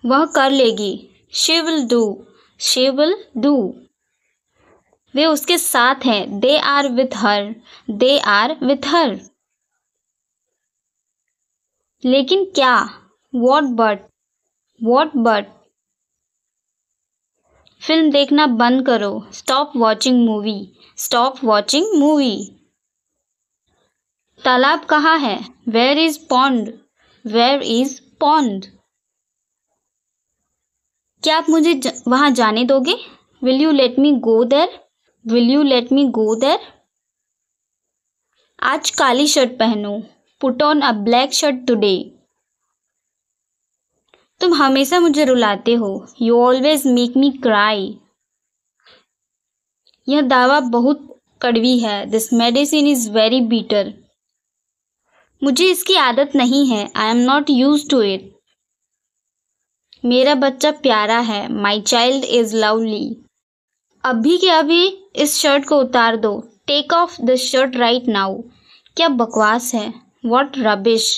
वह कर लेगी, she will do, she will do. वे उसके साथ हैं, they are with her, they are with her. लेकिन क्या, what but, what but. Film देखना बंद करो, stop watching movie, stop watching movie. तालाब कहाँ है, where is pond, where is pond. क्या आप मुझे वहाँ जाने दोगे, will you let me go there, will you let me go there. आज काली शर्ट पहनो, put on a black shirt today. तुम हमेशा मुझे रुलाते हो, you always make me cry. यह दवा बहुत कड़वी है, this medicine is very bitter. मुझे इसकी आदत नहीं है, I am not use to it. मेरा बच्चा प्यारा है, माई चाइल्ड इज़ लवली। अभी के अभी इस शर्ट को उतार दो, take off this shirt right now. क्या बकवास है, वॉट रबिश,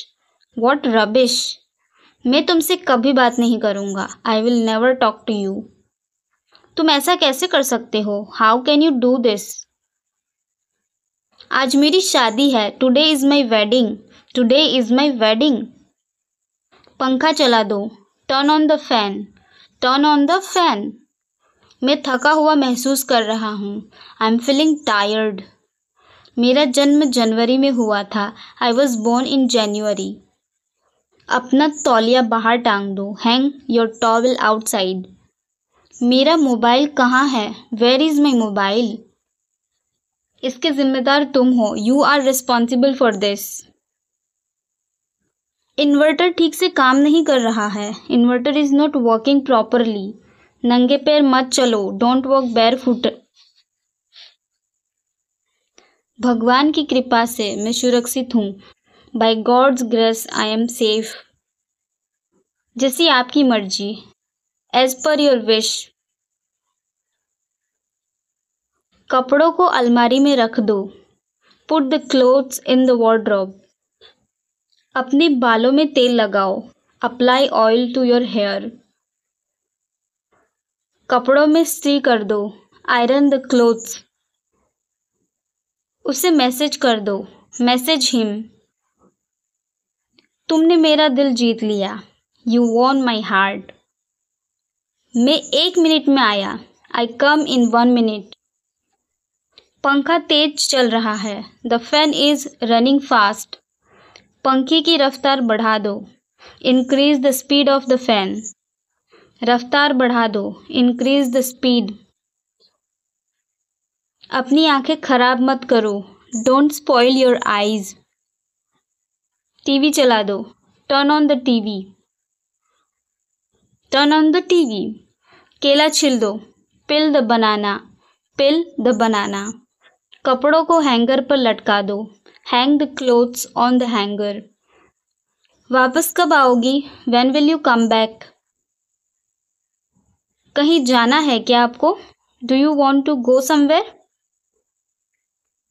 वॉट रबिश। मैं तुमसे कभी बात नहीं करूँगा, I will never talk to you. तुम ऐसा कैसे कर सकते हो, how can you do this. आज मेरी शादी है, today is my wedding, today is my wedding. पंखा चला दो, turn on the fan, turn on the fan. मैं थका हुआ महसूस कर रहा हूँ, आई एम फीलिंग टायर्ड। मेरा जन्म जनवरी में हुआ था, आई वॉज बोर्न इन जनवरी। अपना तौलिया बाहर टांग दो, हैंग योर टॉवल आउटसाइड। मेरा मोबाइल कहाँ है, वेयर इज़ माई मोबाइल। इसके जिम्मेदार तुम हो, you are responsible for this. Inverter ठीक से काम नहीं कर रहा है, inverter is not working properly. नंगे पैर मत चलो, डोंट वॉक बेयर फुट। भगवान की कृपा से मैं सुरक्षित हूँ, by God's grace I am safe. जैसी आपकी मर्जी, एज पर योर विश। कपड़ों को अलमारी में रख दो, put the clothes in the wardrobe. अपने बालों में तेल लगाओ, apply oil to your hair. कपड़ों में इस्त्री कर दो, आयरन द क्लोथ्स। उसे मैसेज कर दो, मैसेज हिम। तुमने मेरा दिल जीत लिया, यू वॉन माई हार्ट। मैं 1 मिनट में आया, आई कम इन 1 मिनट। पंखा तेज चल रहा है, the fan is running fast. पंखे की रफ्तार बढ़ा दो, increase the speed of the fan. रफ्तार बढ़ा दो, इंक्रीज द स्पीड। अपनी आंखें खराब मत करो, don't spoil your eyes. TV चला दो, turn on the TV, turn on the TV. केला छिल दो, पिल the banana, pill the banana. कपड़ों को हैंगर पर लटका दो, hang the clothes on the hanger. वापस कब आओगी, when will you come back. कहीं जाना है क्या आपको, do you want to go somewhere.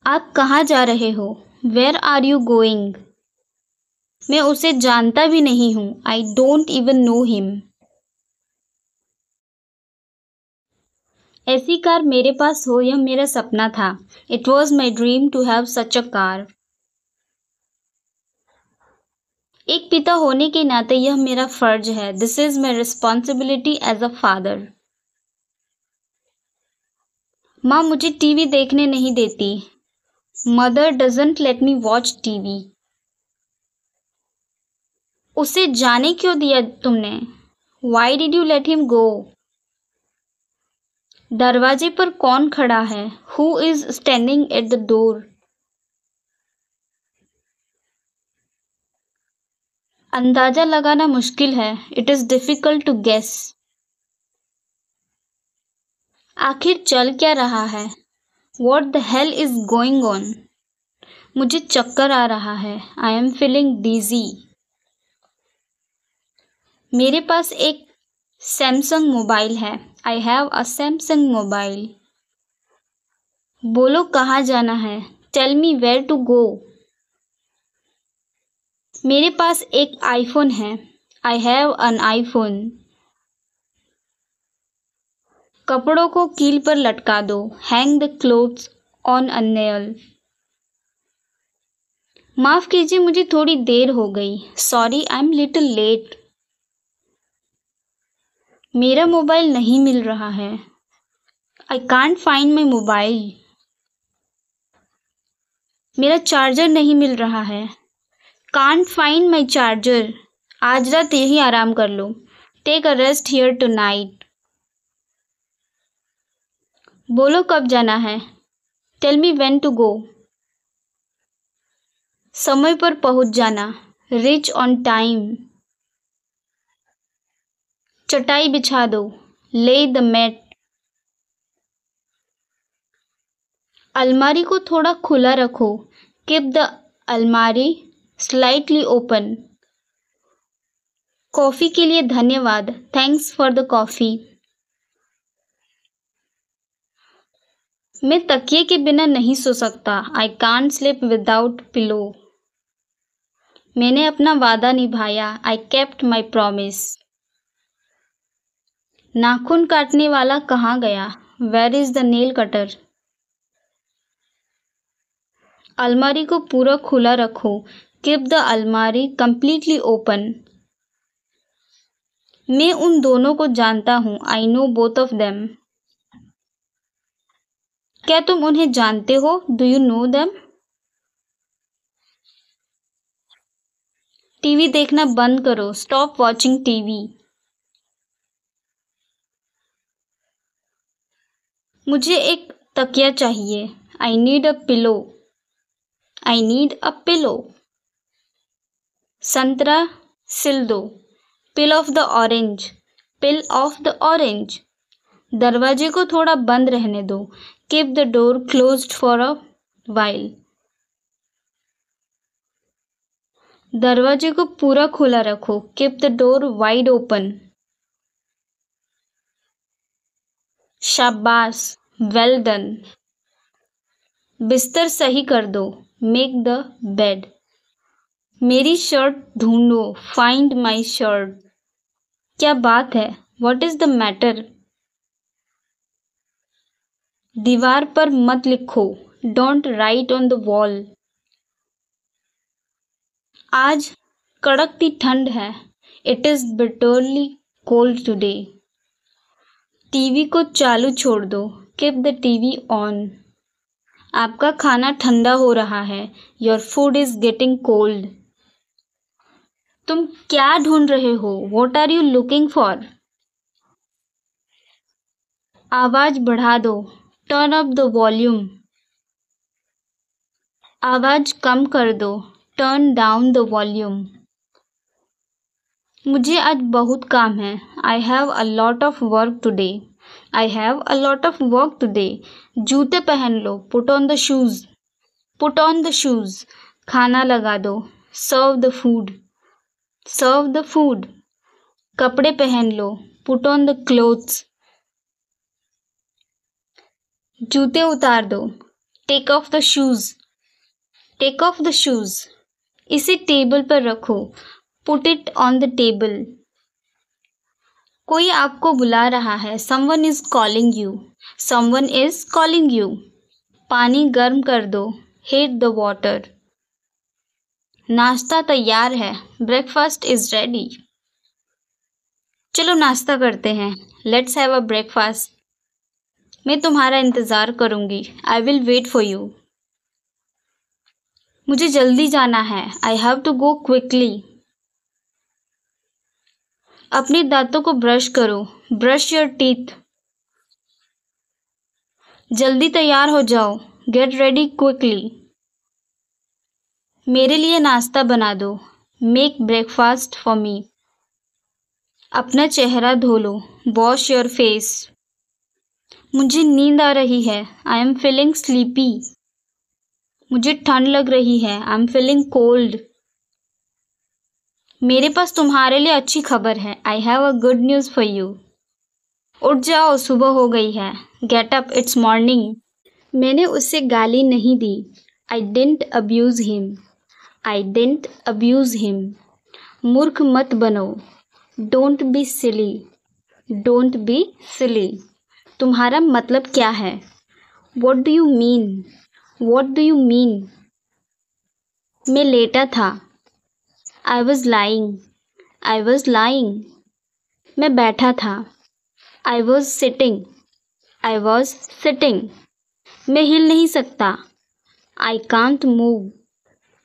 आप कहाँ जा रहे हो, वेयर आर यू गोइंग। मैं उसे जानता भी नहीं हूँ, I don't even know him. ऐसी कार मेरे पास हो, यह मेरा सपना था। It was my dream to have such a car. एक पिता होने के नाते यह मेरा फर्ज है, this is my responsibility as a father. माँ मुझे टीवी देखने नहीं देती, mother doesn't let me watch TV. उसे जाने क्यों दिया तुमने, why did you let him go. दरवाजे पर कौन खड़ा है, who is standing at the door. अंदाजा लगाना मुश्किल है, it is difficult to guess. आखिर चल क्या रहा है, what the hell is going on. मुझे चक्कर आ रहा है, आई एम फीलिंग डीजी। मेरे पास एक सैमसंग मोबाइल है, I have a Samsung mobile. बोलो कहाँ जाना है, tell me where to go. मेरे पास एक आईफोन है, आई हैव एन आईफोन। कपड़ों को कील पर लटका दो, hang the clothes on a nail. माफ़ कीजिए मुझे थोड़ी देर हो गई, sorry I am little late. मेरा मोबाइल नहीं मिल रहा है, I can't find my mobile. मेरा चार्जर नहीं मिल रहा है, कांट फाइंड माई चार्जर। आज रात यहीं आराम कर लो, take a rest here tonight. बोलो कब जाना है, tell me when to go. समय पर पहुंच जाना, रीच ऑन टाइम। चटाई बिछा दो, ले द मैट। अलमारी को थोड़ा खुला रखो, कीप द अलमारी स्लाइटली ओपन। कॉफ़ी के लिए धन्यवाद, थैंक्स फॉर द कॉफ़ी। मैं तकिए के बिना नहीं सो सकता, I can't sleep without pillow. मैंने अपना वादा निभाया, आई केप्ट माई प्रॉमिस। नाखून काटने वाला कहाँ गया, where is the nail cutter. अलमारी को पूरा खुला रखो, कीप द अलमारी कंप्लीटली ओपन। मैं उन दोनों को जानता हूँ, I know both of them. क्या तुम उन्हें जानते हो, do you know them. TV देखना बंद करो, स्टॉप वॉचिंग टीवी। मुझे एक तकिया चाहिए, I need a pillow. I need a pillow. संतरा सिल दो, peel off the orange. Peel off the orange. दरवाजे को थोड़ा बंद रहने दो, keep the door closed for a while. दरवाजे को पूरा खुला रखो, keep the door wide open. शाबाश, वेल डन। बिस्तर सही कर दो, मेक द बेड। मेरी शर्ट ढूंढो, फाइंड माई शर्ट। क्या बात है, व्हाट इज द मैटर। दीवार पर मत लिखो, don't write on the wall. आज कड़कती ठंड है, it is bitterly cold today. TV को चालू छोड़ दो, कीप द टीवी ऑन। आपका खाना ठंडा हो रहा है, your food is getting cold. तुम क्या ढूंढ रहे हो, what are you looking for. आवाज बढ़ा दो, टर्न अप द वॉल्यूम। आवाज कम कर दो, टर्न डाउन द वॉल्यूम। मुझे आज बहुत काम है, I have a lot of work today, I have a lot of work today. जूते पहन लो. Put on the shoes. Put on the shoes. खाना लगा दो. Serve the food. Serve the food. कपड़े पहन लो. Put on the clothes. जूते उतार दो. Take off the shoes. Take off the shoes. इसे टेबल पर रखो. Put it on the table. कोई आपको बुला रहा है. Someone is calling you. Someone is calling you. पानी गर्म कर दो. Heat the water. नाश्ता तैयार है. Breakfast is ready. चलो नाश्ता करते हैं. Let's have a breakfast. मैं तुम्हारा इंतज़ार करूँगी. I will wait for you. मुझे जल्दी जाना है. I have to go quickly. अपने दांतों को ब्रश करो. Brush your teeth. जल्दी तैयार हो जाओ. Get ready quickly. मेरे लिए नाश्ता बना दो. Make breakfast for me. अपना चेहरा धो लो. Wash your face. मुझे नींद आ रही है. I am feeling sleepy. मुझे ठंड लग रही है. I am feeling cold. मेरे पास तुम्हारे लिए अच्छी खबर है. I have a good news for you. उठ जाओ, सुबह हो गई है. Get up, it's morning. मैंने उसे गाली नहीं दी. I didn't abuse him. I didn't abuse him. मूर्ख मत बनो. Don't be silly. Don't be silly. तुम्हारा मतलब क्या है? What do you mean? What do you mean? मैं लेटा था. I was lying. I was lying. मैं बैठा था. I was sitting. I was sitting. मैं हिल नहीं सकता. I can't move.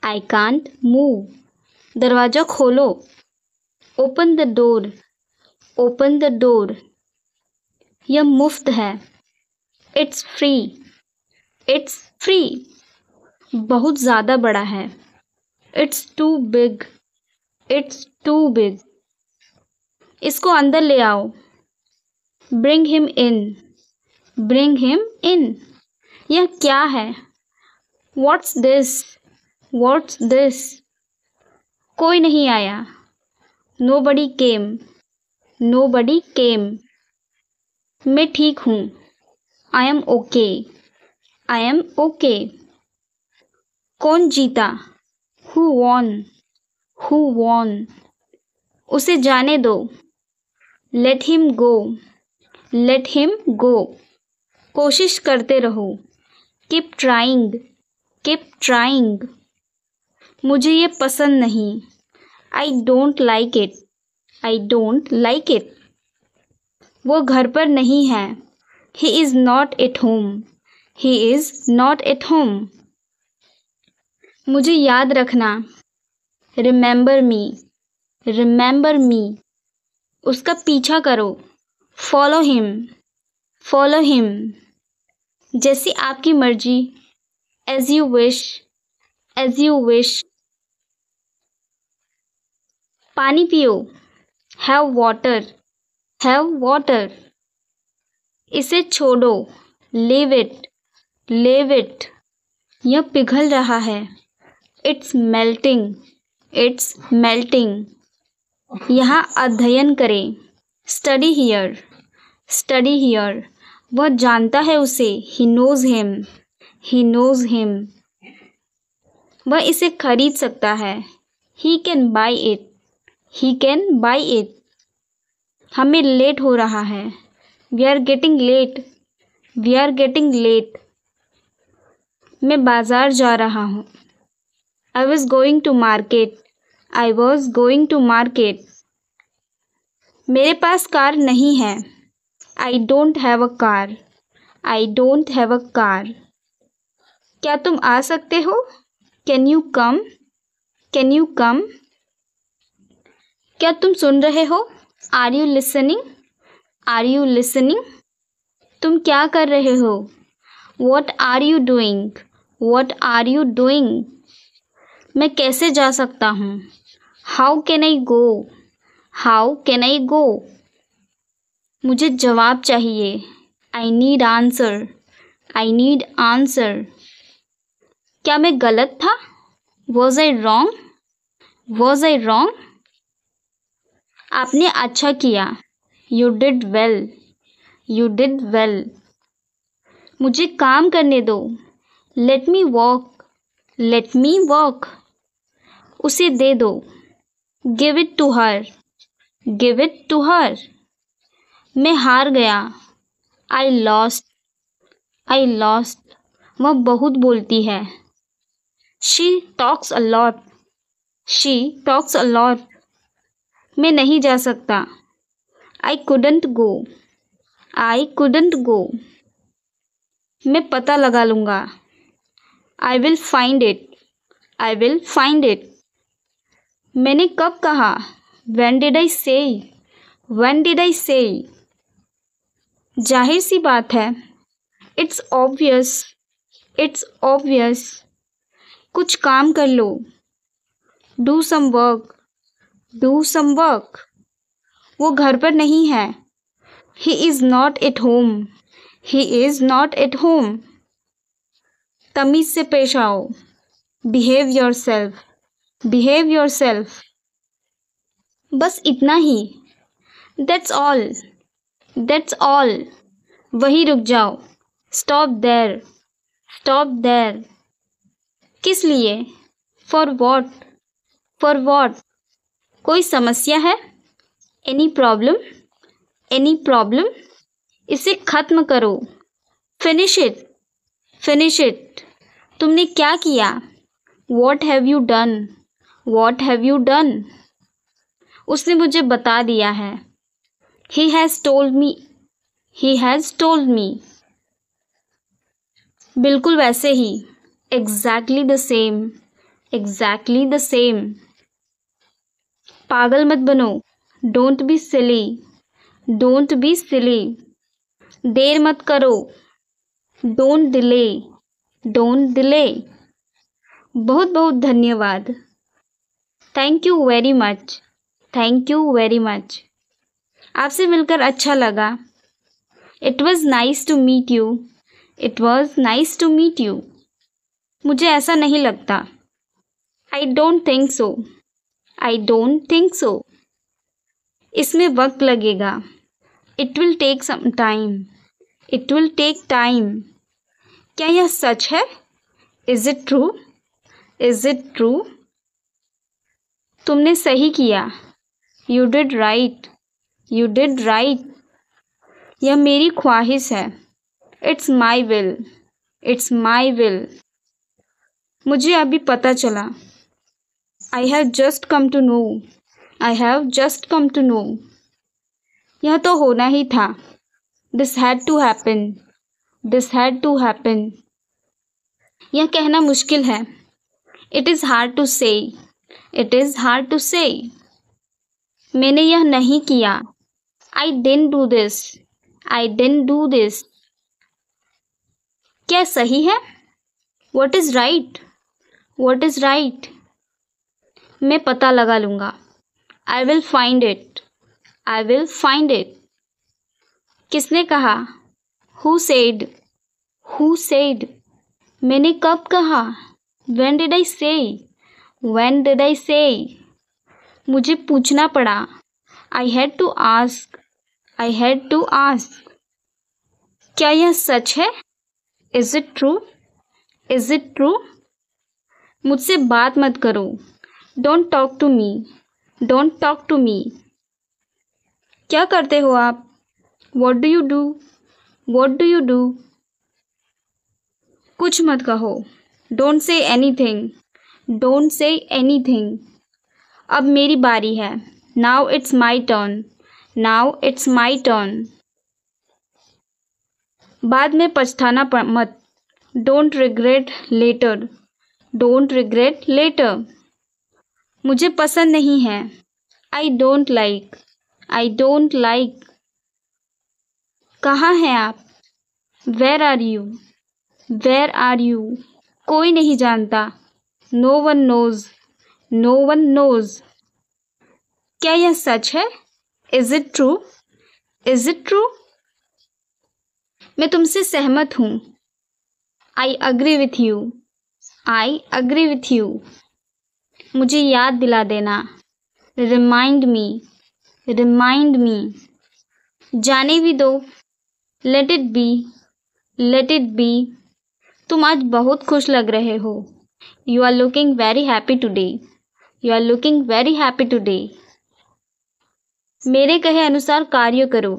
I can't move. दरवाज़ा खोलो. Open the door. Open the door. यह मुफ्त है. It's free. It's free. बहुत ज़्यादा बड़ा है. It's too big. It's too big. इसको अंदर ले आओ. Bring him in. Bring him in. यह क्या है? What's this? What's this? कोई नहीं आया. Nobody came. Nobody came. मैं ठीक हूँ. I am okay. I am okay. कौन जीता? Who won? Who won? उसे जाने दो. Let him go. Let him go. कोशिश करते रहो. Keep trying. Keep trying. मुझे ये पसंद नहीं. I don't like it. I don't like it. वो घर पर नहीं है. He is not at home. He is not at home. मुझे याद रखना. Remember me. Remember me. उसका पीछा करो. Follow him. Follow him. जैसी आपकी मर्जी. As you wish. As you wish. पानी पियो. Have water. Have water. इसे छोड़ो. Leave it. Leave it. यह पिघल रहा है. It's melting. It's melting. यहाँ अध्ययन करें. Study here. Study here. वह जानता है उसे. He knows him. He knows him. वह इसे खरीद सकता है. He can buy it. He can buy it. हमें लेट हो रहा है. We are getting late. We are getting late. मैं बाजार जा रहा हूँ. I was going to market. I was going to market. मेरे पास कार नहीं है. I don't have a car. I don't have a car. क्या तुम आ सकते हो? Can you come? Can you come? क्या तुम सुन रहे हो? Are you listening? Are you listening? तुम क्या कर रहे हो? What are you doing? What are you doing? मैं कैसे जा सकता हूँ? How can I go? How can I go? मुझे जवाब चाहिए. I need answer, I need answer. क्या मैं गलत था? Was I wrong, was I wrong? आपने अच्छा किया, you did well, you did well. मुझे काम करने दो, let me walk, let me walk. उसे दे दो, give it to her, give it to her. मैं हार गया, आई लॉस्ट, आई लॉस्ट। वह बहुत बोलती है, she talks a lot, she talks a lot. मैं नहीं जा सकता, I couldn't go, I couldn't go. मैं पता लगा लूँगा, I will find it, I will find it. मैंने कब कहा, व्हेन डिड आई से, व्हेन डिड आई से। जाहिर सी बात है, इट्स ऑब्वियस, इट्स ऑब्वियस। कुछ काम कर लो, do some work, do some work. वो घर पर नहीं है, he is not at home, he is not at home. तमीज़ से पेश आओ, behave yourself, behave yourself. बस इतना ही, दैट्स ऑल, दैट्स ऑल। वहीं रुक जाओ, स्टॉप देयर, स्टॉप देयर। किस लिए? For what, for what? कोई समस्या है? Any problem, any problem? इसे ख़त्म करो, फिनिश इट, फिनिश इट। तुमने क्या किया? What have you done, what have you done? उसने मुझे बता दिया है, he has told me, he has told me. बिल्कुल वैसे ही, exactly the same, exactly the same. पागल मत बनो, don't be silly, don't be silly. देर मत करो, डोंट डिले, डोंट डिले। बहुत बहुत धन्यवाद, thank you very much, thank you very much. आपसे मिलकर अच्छा लगा, it was nice to meet you, it was nice to meet you. मुझे ऐसा नहीं लगता, I don't think so, I don't think so. इसमें वक्त लगेगा, it will take some time, it will take time. क्या यह सच है? Is it true, is it true? तुमने सही किया, you did right, you did right. यह मेरी ख्वाहिश है, it's my will, it's my will. मुझे अभी पता चला, I have just come to no, I have just come to know. यह तो होना ही था, this had to happen, this had to happen. यह कहना मुश्किल है, it is hard to say, it is hard to say. मैंने यह नहीं किया, I didn't do this, I didn't do this. क्या सही है? What is right, what is right? मैं पता लगा लूँगा, I will find it, I will find it. किसने कहा? Who said, who said? मैंने कब कहा? व्हेन डिड आई से, व्हेन डिड आई से? मुझे पूछना पड़ा, I had to ask, I had to ask. क्या यह सच है? Is it true, is it true? मुझसे बात मत करो, don't talk to me, don't talk to me. क्या करते हो आप? What do you do, what do you do? कुछ मत कहो, don't say anything, don't say anything. अब मेरी बारी है, now it's my turn, now it's my turn. बाद में पछताना मत, don't regret later, don't regret later. मुझे पसंद नहीं है, I don't like, I don't like. कहाँ हैं आप? Where are you, where are you? कोई नहीं जानता, no one knows, no one knows. क्या यह सच है? Is it true, is it true? मैं तुमसे सहमत हूँ। I agree with you. I agree with you. मुझे याद दिला देना। Remind me. Remind me. जाने भी दो। Let it be. Let it be. तुम आज बहुत खुश लग रहे हो। You are looking very happy today. You are looking very happy today. मेरे कहे अनुसार कार्य करो।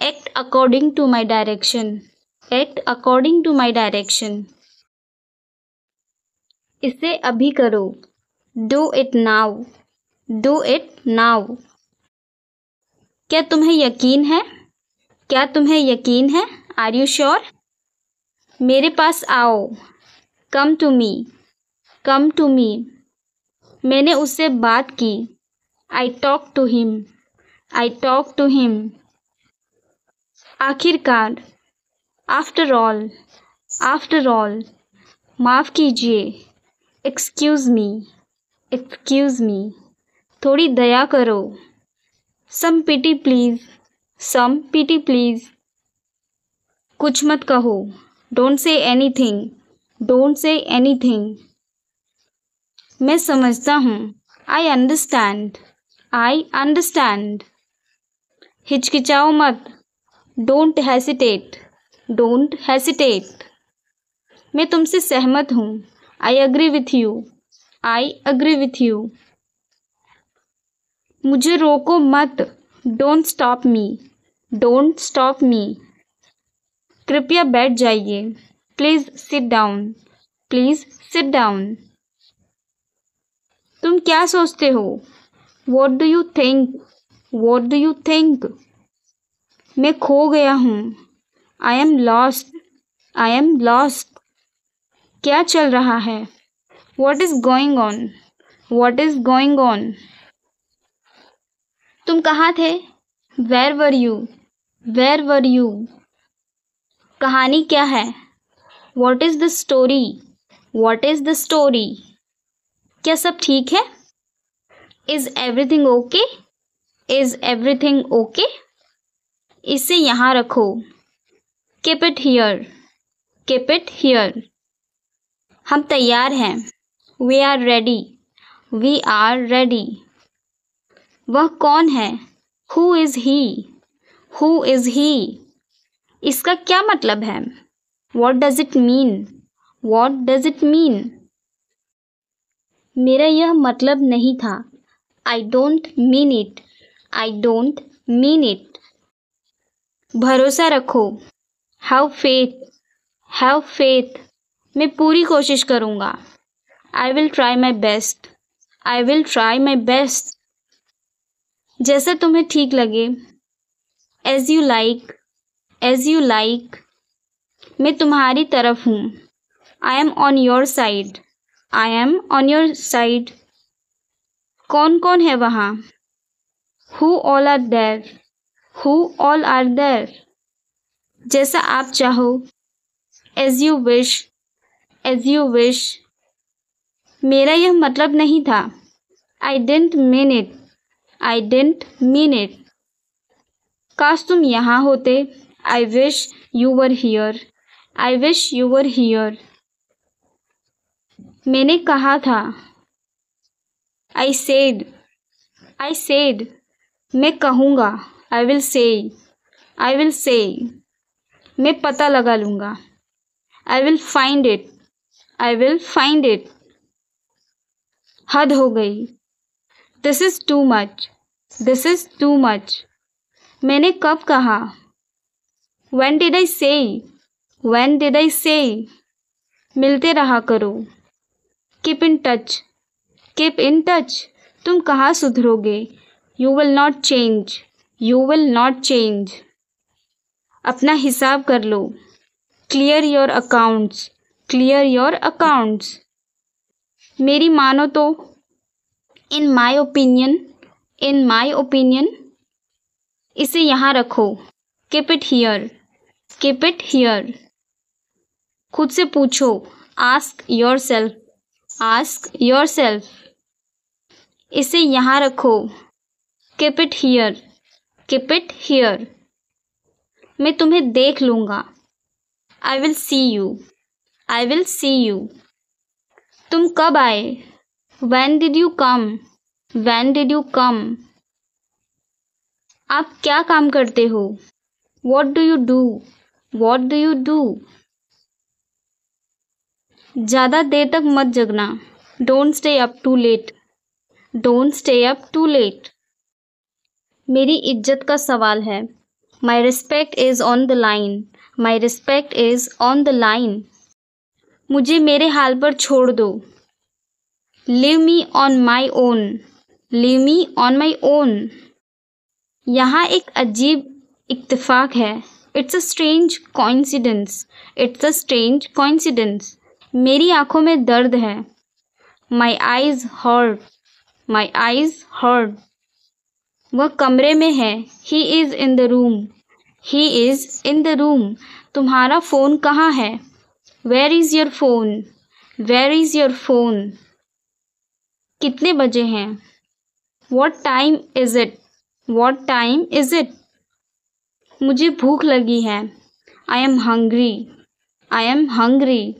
Act according to my direction. Act according to my direction. इसे अभी करो। Do it now. Do it now. क्या तुम्हें यकीन है? क्या तुम्हें यकीन है? Are you sure? मेरे पास आओ। Come to me. Come to me. मैंने उससे बात की। I talk to him. I talk to him. आखिरकार। After all. After all. माफ़ कीजिए। Excuse me. Excuse me. थोड़ी दया करो। Some pity please. Some pity please. कुछ मत कहो। Don't say anything. Don't say anything. मैं समझता हूँ। I understand. I understand. हिचकिचाओ मत। Don't hesitate. Don't hesitate. मैं तुमसे सहमत हूँ। I agree with you. I agree with you. मुझे रोको मत। Don't stop me. Don't stop me. कृपया बैठ जाइए। Please sit down. Please sit down. तुम क्या सोचते हो? What do you think? What do you think? मैं खो गया हूँ। I am lost. I am lost. क्या चल रहा है? What is going on? What is going on? तुम कहाँ थे? Where were you? Where were you? कहानी क्या है? What is the story? What is the story? क्या सब ठीक है? Is everything okay? Is everything okay? इसे यहाँ रखो। Keep it here. Keep it here. हम तैयार हैं। We are ready. We are ready. वह कौन है? Who is he? Who is he? इसका क्या मतलब है? What does it mean? What does it mean? मेरा यह मतलब नहीं था। I don't mean it. I don't mean it. भरोसा रखो। Have faith. Have faith. मैं पूरी कोशिश करूँगा। I will try my best. I will try my best. जैसा तुम्हें ठीक लगे। As you like. As you like. मैं तुम्हारी तरफ हूँ। I am on your side. I am on your side. कौन कौन है वहाँ? Who all are there? Who all are there? जैसा आप चाहो। As you wish. As you wish. मेरा यह मतलब नहीं था। I didn't mean it. I didn't mean it. काश तुम यहाँ होते। I wish you were here. I wish you were here. मैंने कहा था। I said. I said. मैं कहूँगा। I will say. I will say. मैं पता लगा लूँगा। I will find it. I will find it. हद हो गई। This is too much. This is too much. मैंने कब कहा? When did I say? When did I say? मिलते रहा करो। Keep in touch. Keep in touch. तुम कहाँ सुधरोगे? You will not change. You will not change. अपना हिसाब कर लो। Clear your accounts. Clear your accounts. मेरी मानो तो। In my opinion. In my opinion. इसे यहाँ रखो। Keep it here. Keep it here. खुद से पूछो। Ask yourself. Ask yourself. इसे यहाँ रखो। Keep it here. Keep it here. मैं तुम्हें देख लूँगा। I will see you. I will see you. तुम कब आए? When did you come? When did you come? आप क्या काम करते हो? What do you do? What do you do? ज़्यादा देर तक मत जगना। Don't stay up too late. Don't stay up too late. मेरी इज्जत का सवाल है। My respect is on the line. My respect is on the line. मुझे मेरे हाल पर छोड़ दो। Leave me on my own. Leave me on my own. यहाँ एक अजीब इत्तेफाक है। It's a strange coincidence. It's a strange coincidence. मेरी आँखों में दर्द है। My eyes hurt. My eyes hurt. वह कमरे में है। He is in the room. He is in the room. तुम्हारा फ़ोन कहाँ है? Where is your phone? Where is your phone? कितने बजे हैं? What time is it? What time is it? मुझे भूख लगी है। I am hungry. I am hungry.